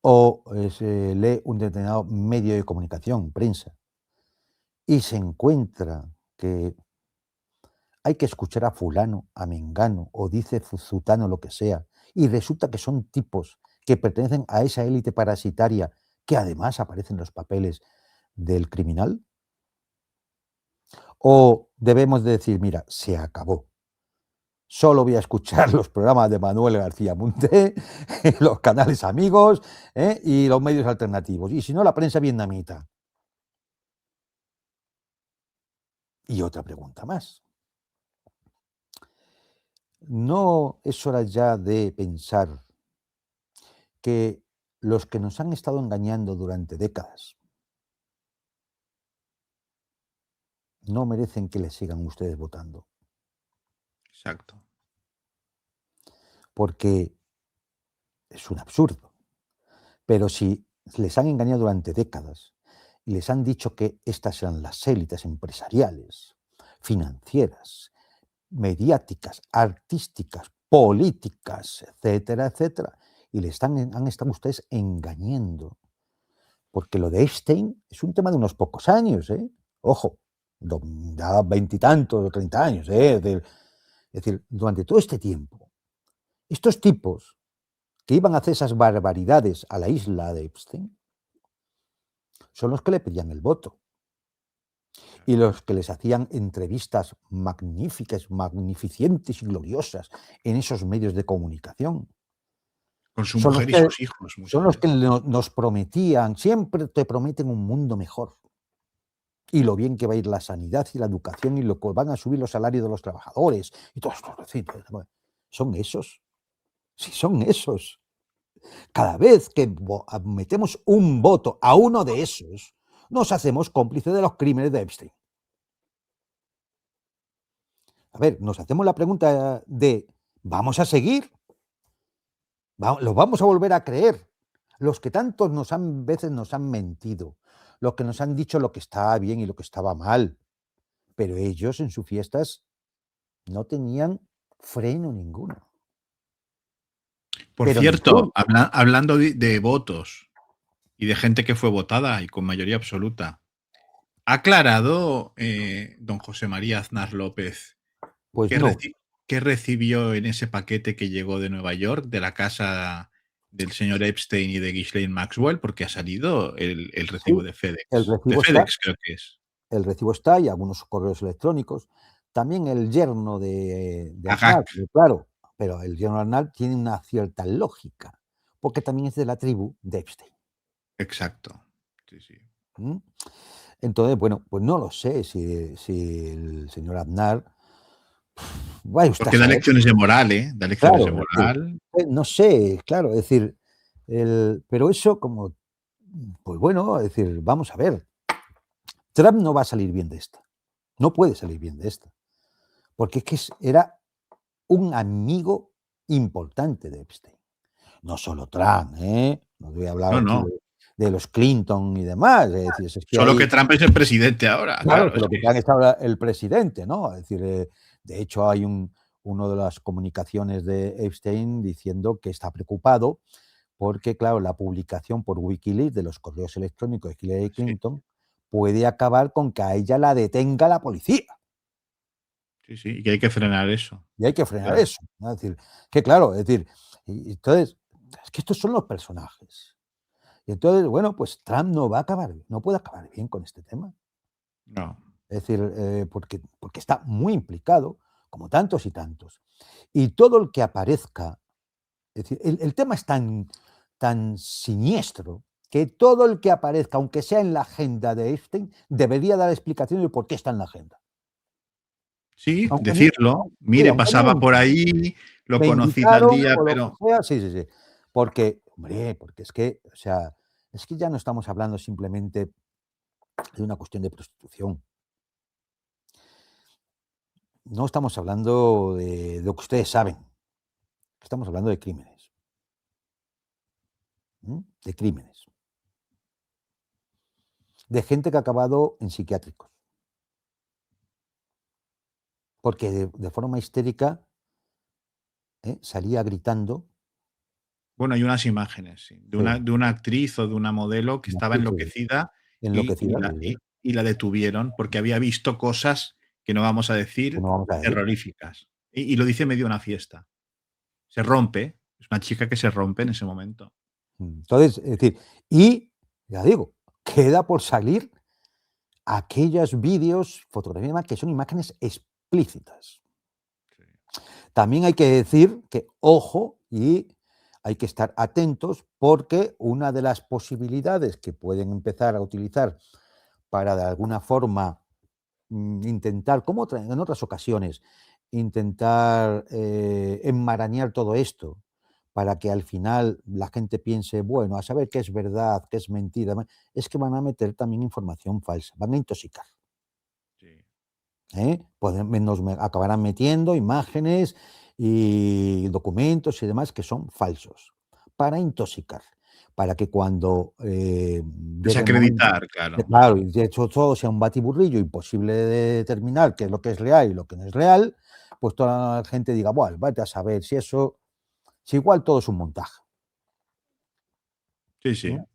o se lee un determinado medio de comunicación, prensa, y se encuentra que hay que escuchar a fulano, a mengano, o dice zutano lo que sea, y resulta que son tipos que pertenecen a esa élite parasitaria que además aparecen en los papeles del criminal, o debemos de decir, mira, se acabó. Solo voy a escuchar los programas de Manuel García Munté, los canales amigos y los medios alternativos. Y si no, la prensa vietnamita. Y otra pregunta más. ¿No es hora ya de pensar que los que nos han estado engañando durante décadas no merecen que les sigan ustedes votando? Exacto. Porque es un absurdo. Pero si les han engañado durante décadas y les han dicho que estas eran las élites empresariales, financieras, mediáticas, artísticas, políticas, etcétera, etcétera, y han estado ustedes engañando. Porque lo de Epstein es un tema de unos pocos años, Ojo, ya 20 y tantos o 30 años, Es decir, durante todo este tiempo, estos tipos que iban a hacer esas barbaridades a la isla de Epstein son los que le pedían el voto y los que les hacían entrevistas magníficas, magnificentes y gloriosas en esos medios de comunicación. Con su Son los mujer y que, sus hijos son muchas los que veces. nos prometían, siempre te prometen un mundo mejor. Y lo bien que va a ir la sanidad y la educación y lo que van a subir los salarios de los trabajadores y todo esto. Son esos. Sí, son esos. Cada vez que metemos un voto a uno de esos, nos hacemos cómplices de los crímenes de Epstein. A ver, nos hacemos la pregunta de, ¿vamos a seguir? ¿Lo vamos a volver a creer? Los que tantos veces nos han mentido, los que nos han dicho lo que estaba bien y lo que estaba mal, pero ellos en sus fiestas no tenían freno ninguno. Por Pero cierto, ninguno. hablando de votos y de gente que fue votada y con mayoría absoluta, ¿ha aclarado don José María Aznar López Pues qué, no. qué recibió en ese paquete que llegó de Nueva York, de la casa del señor Epstein y de Ghislaine Maxwell? Porque ha salido el Sí, recibo de el FedEx. De recibo está, FedEx creo que es. el recibo está y algunos correos electrónicos. También el yerno de Aznar, Agag. claro, pero el señor Arnal tiene una cierta lógica, porque también es de la tribu de Epstein. Exacto. Sí, sí. Entonces, bueno, pues no lo sé si el señor Aznar, vaya usted a Porque da saber. lecciones de moral, ¿eh? Da lecciones de Claro, es decir, moral. no sé, claro, es decir, pero eso como, pues bueno, es decir, vamos a ver, Trump no va a salir bien de esta, no puede salir bien de esta, porque es que era un amigo importante de Epstein. No solo Trump, ¿eh? No voy a hablar No, aquí no. de los Clinton y demás, es decir, es que Solo que hay. Trump es el presidente ahora, Claro, claro. que Es lo que que, está ahora el presidente, ¿no? Es decir, de hecho hay uno de las comunicaciones de Epstein diciendo que está preocupado porque, claro, la publicación por Wikileaks de los correos electrónicos de Hillary sí, Clinton puede acabar con que a ella la detenga la policía. sí, sí. Y que hay que frenar eso. Y hay que frenar Claro. eso, ¿no? Es decir, que claro, es decir, y entonces, es que estos son los personajes. Y entonces, bueno, pues Trump no va a acabar, no puede acabar bien con este tema. No. Es decir, porque está muy implicado, como tantos y tantos. Y todo el que aparezca, es decir, el tema es tan siniestro que todo el que aparezca, aunque sea en la agenda de Epstein, debería dar explicaciones de por qué está en la agenda. Sí, Aunque, decirlo. sí, Mire, aunque no pasaba por entre. ahí, lo Me conocí tal invitaron día, o lo que pero sea, sí, sí, sí. Porque, hombre, porque es que, o sea, es que ya no estamos hablando simplemente de una cuestión de prostitución. No estamos hablando de lo que ustedes saben. Estamos hablando de crímenes. De crímenes. De gente que ha acabado en psiquiátricos. Porque de forma histérica salía gritando. bueno, hay unas imágenes, sí, Sí, de una actriz o de una modelo que una estaba actriz, sí, enloquecida enloquecida, sí, sí, y la detuvieron porque había visto cosas que no vamos a que decir, no vamos a decir. terroríficas. Y lo dice en medio de una fiesta. Se rompe, es una chica que se rompe en ese momento. Entonces, es decir, y ya digo, queda por salir aquellos vídeos, fotografías que son imágenes explícitas. Sí. También hay que decir que, ojo, y hay que estar atentos porque una de las posibilidades que pueden empezar a utilizar para de alguna forma intentar, como en otras ocasiones, intentar enmarañar todo esto para que al final la gente piense, bueno, a saber qué es verdad, qué es mentira, es que van a meter también información falsa, van a intoxicar. Sí. Acabarán metiendo imágenes y documentos y demás que son falsos para intoxicar, para que cuando llegue el momento, Desacreditar, claro. claro, y de hecho todo sea un batiburrillo imposible de determinar qué es lo que es real y lo que no es real, pues toda la gente diga, bueno, vete a saber si eso, si igual todo es un montaje. Sí, ¿Eh? sí. O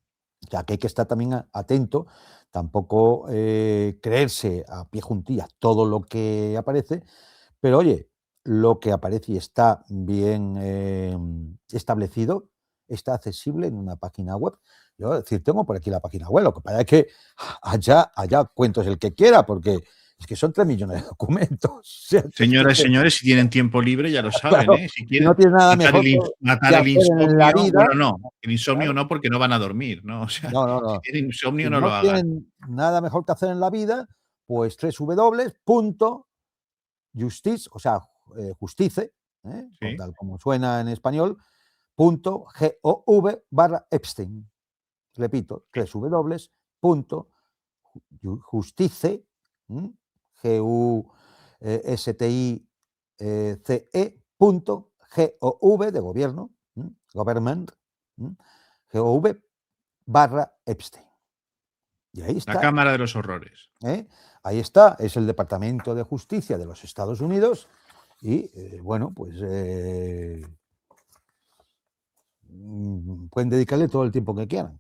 sea, que hay que estar también atento, tampoco creerse a pie juntilla todo lo que aparece, pero oye, lo que aparece y está bien establecido, está accesible en una página web. Yo, es decir, tengo por aquí la página web, lo que pasa es que allá cuentos el que quiera, porque es que son 3 millones de documentos. O sea, Señoras y señores, si tienen tiempo libre, ya lo saben, claro, ¿eh? Si si no quieren tienes nada mejor que matar el hacer en la insomnio, vida, bueno, no, el insomnio claro, no, porque no van a dormir, ¿no? O sea, no, no, si no. tienen insomnio, Si no no lo hagan. tienen nada mejor que hacer en la vida, pues www.justice, o sea, justice, Sí. tal como suena en español, .gov/Epstein. Repito, www.justice, GUSTICE.gov de gobierno, government, gov/Epstein. Y ahí La está, Cámara de los Horrores. ahí está, es el Departamento de Justicia de los Estados Unidos y, bueno, pues pueden dedicarle todo el tiempo que quieran.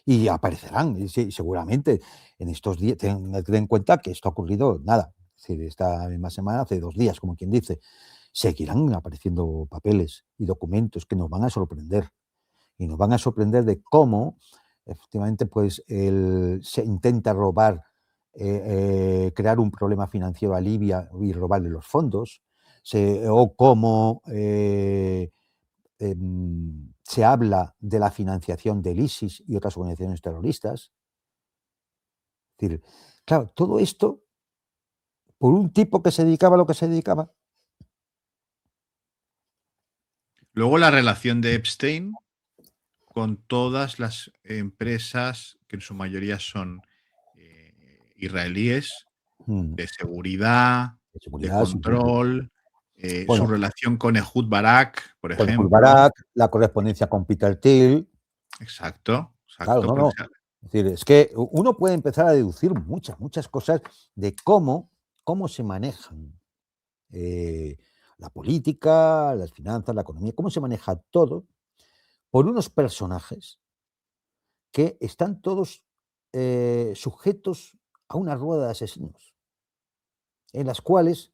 Y aparecerán, y sí, seguramente en estos días, ten en cuenta que esto ha ocurrido, nada, es decir, esta misma semana, hace 2 días, como quien dice, seguirán apareciendo papeles y documentos que nos van a sorprender, y nos van a sorprender de cómo, efectivamente, pues, se intenta robar, crear un problema financiero a Libia y robarle los fondos, o cómo se habla de la financiación del ISIS y otras organizaciones terroristas. Es decir, claro, todo esto por un tipo que se dedicaba a lo que se dedicaba. Luego la relación de Epstein con todas las empresas, que en su mayoría son israelíes, Mm, de seguridad, de de seguridad, sí, sí, sí. control, su Bueno, relación con Ehud Barak, por con ejemplo. Barak, la correspondencia con Peter Thiel. Exacto, Claro, exacto, no, porque no. Es decir, es que uno puede empezar a deducir muchas cosas de cómo se manejan eh, la política, las finanzas, la economía, cómo se maneja todo por unos personajes que están todos sujetos a una rueda de asesinos, en las cuales,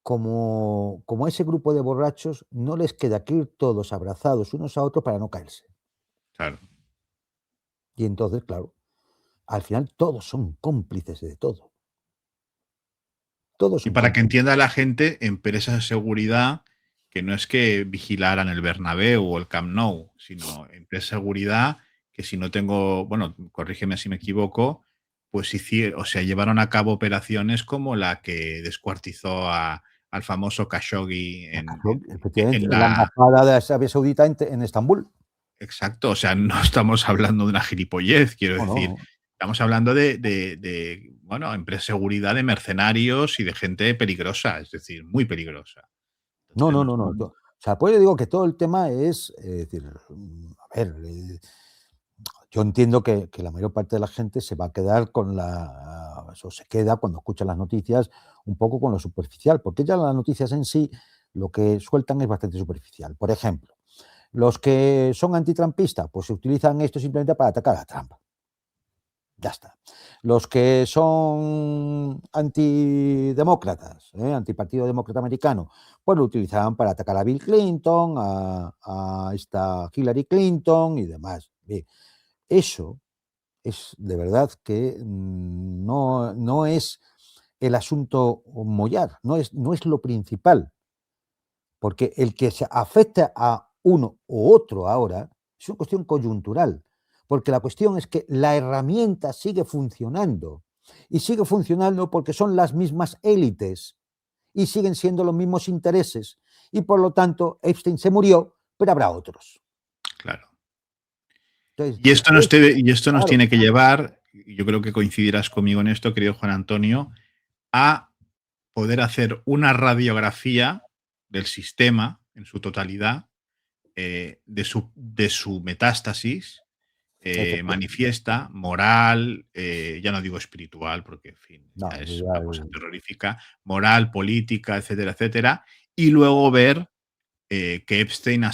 como a ese grupo de borrachos, no les queda que ir todos abrazados unos a otros para no caerse. claro. Y entonces, claro, al final todos son cómplices de todo. Todos Y son para que cómplices. entienda la gente, empresas de seguridad que no es que vigilaran el Bernabéu o el Camp Nou, sino empresas de seguridad que si no tengo, bueno, corrígeme si me equivoco, pues hicieron, o sea, llevaron a cabo operaciones como la que descuartizó al famoso Khashoggi Efectivamente, en en la la... embajada de Arabia Saudita en Estambul. Exacto, o sea, no estamos hablando de una gilipollez, quiero No, decir. no, Estamos hablando bueno, empresas de seguridad, de mercenarios y de gente peligrosa, es decir, muy peligrosa. no, Entonces, no, no no, no. estamos... O sea, pues yo digo que todo el tema es decir, a ver, yo entiendo que la mayor parte de la gente se va a quedar o se queda cuando escucha las noticias un poco con lo superficial, porque ya las noticias en sí lo que sueltan es bastante superficial. Por ejemplo, los que son antitrampistas, pues se utilizan esto simplemente para atacar a Trump. Ya está. Los que son antidemócratas, antipartido demócrata americano, pues lo utilizaban para atacar a Bill Clinton, a esta Hillary Clinton y demás. Bien, eso es de verdad que no es el asunto mollar, no es lo principal, porque el que se afecta a uno u otro ahora es una cuestión coyuntural, porque la cuestión es que la herramienta sigue funcionando y sigue funcionando porque son las mismas élites y siguen siendo los mismos intereses y por lo tanto Epstein se murió, pero habrá otros. Claro. Entonces, Y esto nos claro, tiene que llevar, y yo creo que coincidirás conmigo en esto, querido Juan Antonio, a poder hacer una radiografía del sistema en su totalidad, de su metástasis efectivamente. manifiesta, moral, ya no digo espiritual, porque en fin, ya No, es una cosa terrorífica, moral, política, etcétera, etcétera, y luego ver que Epstein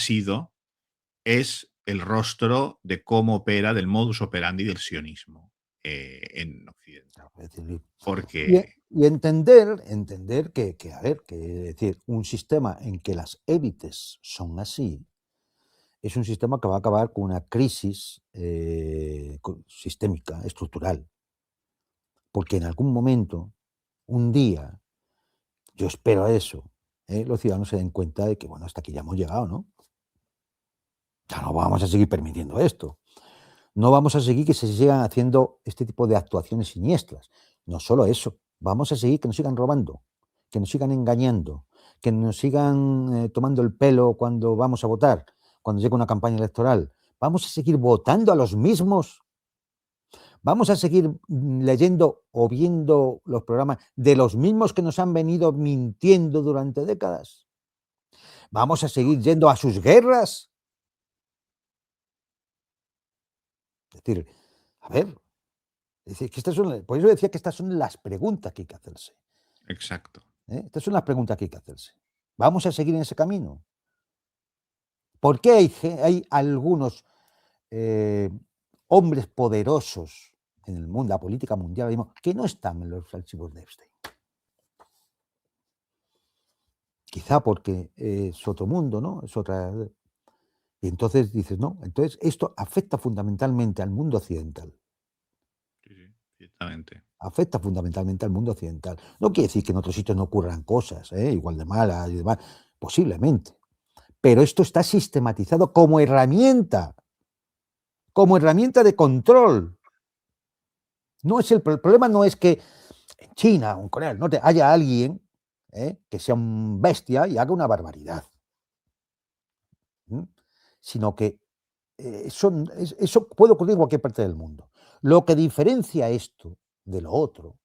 es el rostro de cómo opera, del modus operandi del sionismo en Occidente. es decir, y, Porque, y entender a ver, que es decir, un sistema en que las élites son así, es un sistema que va a acabar con una crisis sistémica, estructural, porque en algún momento, un día, yo espero eso, los ciudadanos se den cuenta de que, bueno, hasta aquí ya hemos llegado, ¿no? Ya no vamos a seguir permitiendo esto. No vamos a seguir que se sigan haciendo este tipo de actuaciones siniestras. No solo eso, vamos a seguir que nos sigan robando, que nos sigan engañando, que nos sigan tomando el pelo cuando vamos a votar, cuando llega una campaña electoral. Vamos a seguir votando a los mismos. Vamos a seguir leyendo o viendo los programas de los mismos que nos han venido mintiendo durante décadas. Vamos a seguir yendo a sus guerras. Es decir, a ver, es decir, por eso decía que estas son las preguntas que hay que hacerse. exacto. Estas son las preguntas que hay que hacerse. ¿Vamos a seguir en ese camino? ¿Por qué hay algunos eh, hombres poderosos en el mundo, la política mundial, que no están en los archivos de Epstein? Quizá porque es otro mundo, ¿no? Es otra. Y entonces dices, no, entonces esto afecta fundamentalmente al mundo occidental. Sí, sí. Ciertamente. Afecta fundamentalmente al mundo occidental. No quiere decir que en otros sitios no ocurran cosas, igual de malas y demás, posiblemente. Pero esto está sistematizado como herramienta de control. No es el problema no es que en China o en Corea del Norte haya alguien que sea un bestia y haga una barbaridad, sino que eso puede ocurrir en cualquier parte del mundo. Lo que diferencia esto de lo otro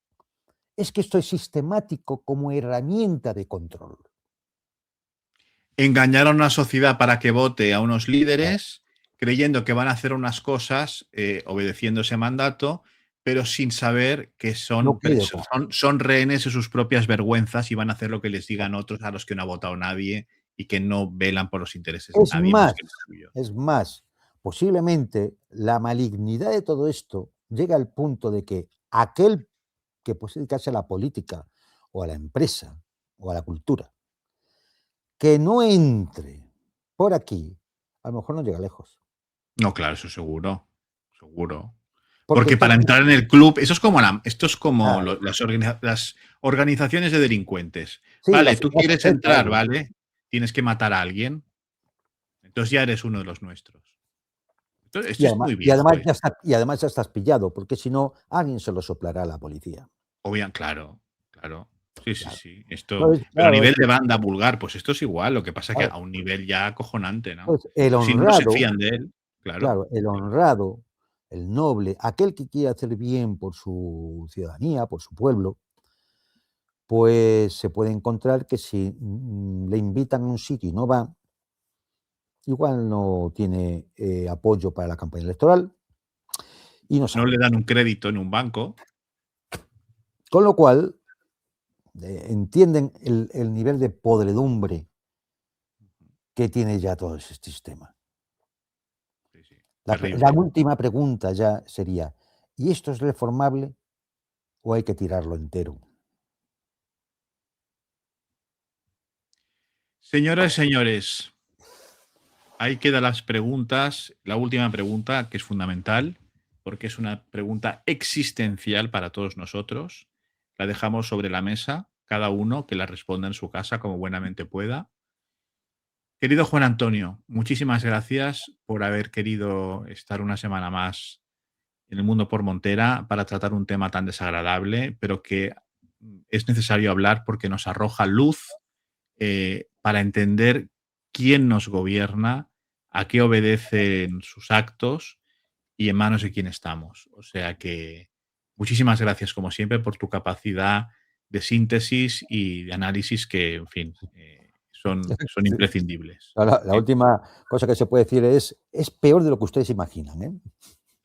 es que esto es sistemático como herramienta de control. Engañar a una sociedad para que vote a unos líderes, creyendo que van a hacer unas cosas, obedeciendo ese mandato, pero sin saber que No son, quiere otra. son rehenes de sus propias vergüenzas y van a hacer lo que les digan otros a los que no ha votado nadie y que no velan por los intereses de Es nadie más más, que los suyos. es más, posiblemente la malignidad de todo esto llega al punto de que aquel que puede dedicarse a la política o a la empresa o a la cultura, que no entre por aquí, a lo mejor no llega lejos. No, claro, eso seguro, seguro. Porque Porque para entonces, entrar en el club, esto es como claro, las organizaciones de delincuentes. sí, la Vale, tú sociedad quieres secreta, entrar, vaya. ¿vale? Tienes que matar a alguien. Entonces ya eres uno de los nuestros. Entonces, esto es muy Y viejo, además ¿eh? además ya estás pillado, porque si no, alguien se lo soplará a la policía. Claro, claro. Sí, sí, Claro. sí. Esto, Entonces, pero a claro, nivel de banda vulgar, pues esto es igual. Lo que pasa es que claro, a un nivel ya acojonante, ¿no? entonces, el Si no se honrado, fían de él, claro. claro, el honrado, el noble, aquel que quiere hacer bien por su ciudadanía, por su pueblo, pues se puede encontrar que si le invitan a un sitio y no va, igual no tiene apoyo para la campaña electoral y no No le sale. dan un crédito en un banco. Con lo cual, entienden el nivel de podredumbre que tiene ya todo ese sistema. Sí, sí. La Terrible. última pregunta ya sería, ¿y esto es reformable o hay que tirarlo entero? Señoras y señores, ahí quedan las preguntas. La última pregunta, que es fundamental, porque es una pregunta existencial para todos nosotros. La dejamos sobre la mesa, cada uno que la responda en su casa como buenamente pueda. Querido Juan Antonio, muchísimas gracias por haber querido estar una semana más en el mundo por Montera para tratar un tema tan desagradable, pero que es necesario hablar porque nos arroja luz para entender quién nos gobierna, a qué obedecen sus actos y en manos de quién estamos. O sea que muchísimas gracias, como siempre, por tu capacidad de síntesis y de análisis que, en fin, son Sí. imprescindibles. La ¿Eh? última cosa que se puede decir es peor de lo que ustedes imaginan, ¿eh?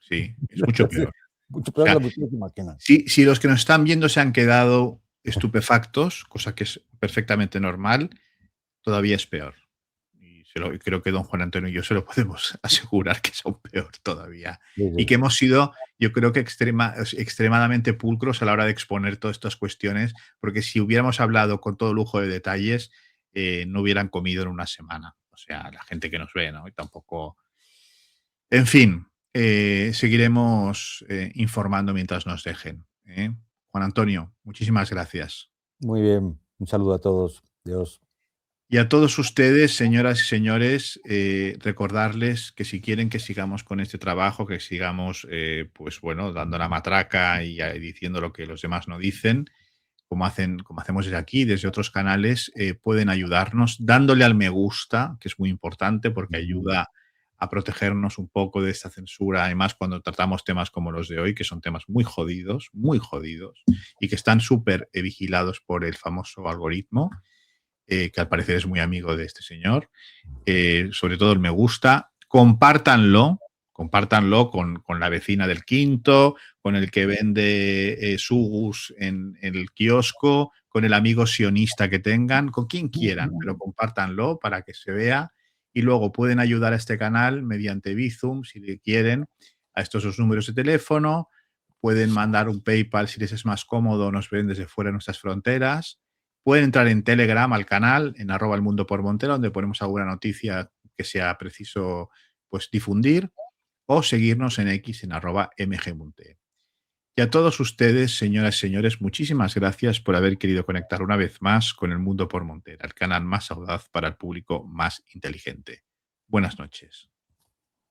Sí, es mucho peor. Mucho O peor de sea, lo que ustedes imaginan. si los que nos están viendo se han quedado estupefactos, cosa que es perfectamente normal, todavía es peor. Y creo que don Juan Antonio y yo se lo podemos asegurar que es aún peor todavía. Sí, Y sí. que hemos sido, yo creo que extremadamente pulcros a la hora de exponer todas estas cuestiones, porque si hubiéramos hablado con todo lujo de detalles, no hubieran comido en una semana. O sea, la gente que nos ve, ¿no? Y tampoco. En fin, seguiremos informando mientras nos dejen. ¿Eh? Juan Antonio, muchísimas gracias. Muy bien. Un saludo a todos. Dios. Y a todos ustedes, señoras y señores, recordarles que si quieren que sigamos con este trabajo, que sigamos, pues bueno, dando la matraca y diciendo lo que los demás no dicen, como hacemos desde aquí, desde otros canales, pueden ayudarnos dándole al me gusta, que es muy importante porque ayuda a protegernos un poco de esta censura, además cuando tratamos temas como los de hoy, que son temas muy jodidos, y que están súper vigilados por el famoso algoritmo, que al parecer es muy amigo de este señor. Sobre todo el me gusta. Compártanlo con la vecina del quinto, con el que vende sugus en el kiosco, con el amigo sionista que tengan, con quien quieran, pero compártanlo para que se vea y luego pueden ayudar a este canal mediante Bizum si le quieren a estos dos números de teléfono, pueden mandar un PayPal si les es más cómodo, nos ven desde fuera de nuestras fronteras. Pueden entrar en Telegram al canal, en @el mundo por Montera, donde ponemos alguna noticia que sea preciso pues, difundir, o seguirnos en X en @mgmonte. Y a todos ustedes, señoras y señores, muchísimas gracias por haber querido conectar una vez más con El Mundo por Montera, el canal más audaz para el público más inteligente. Buenas noches.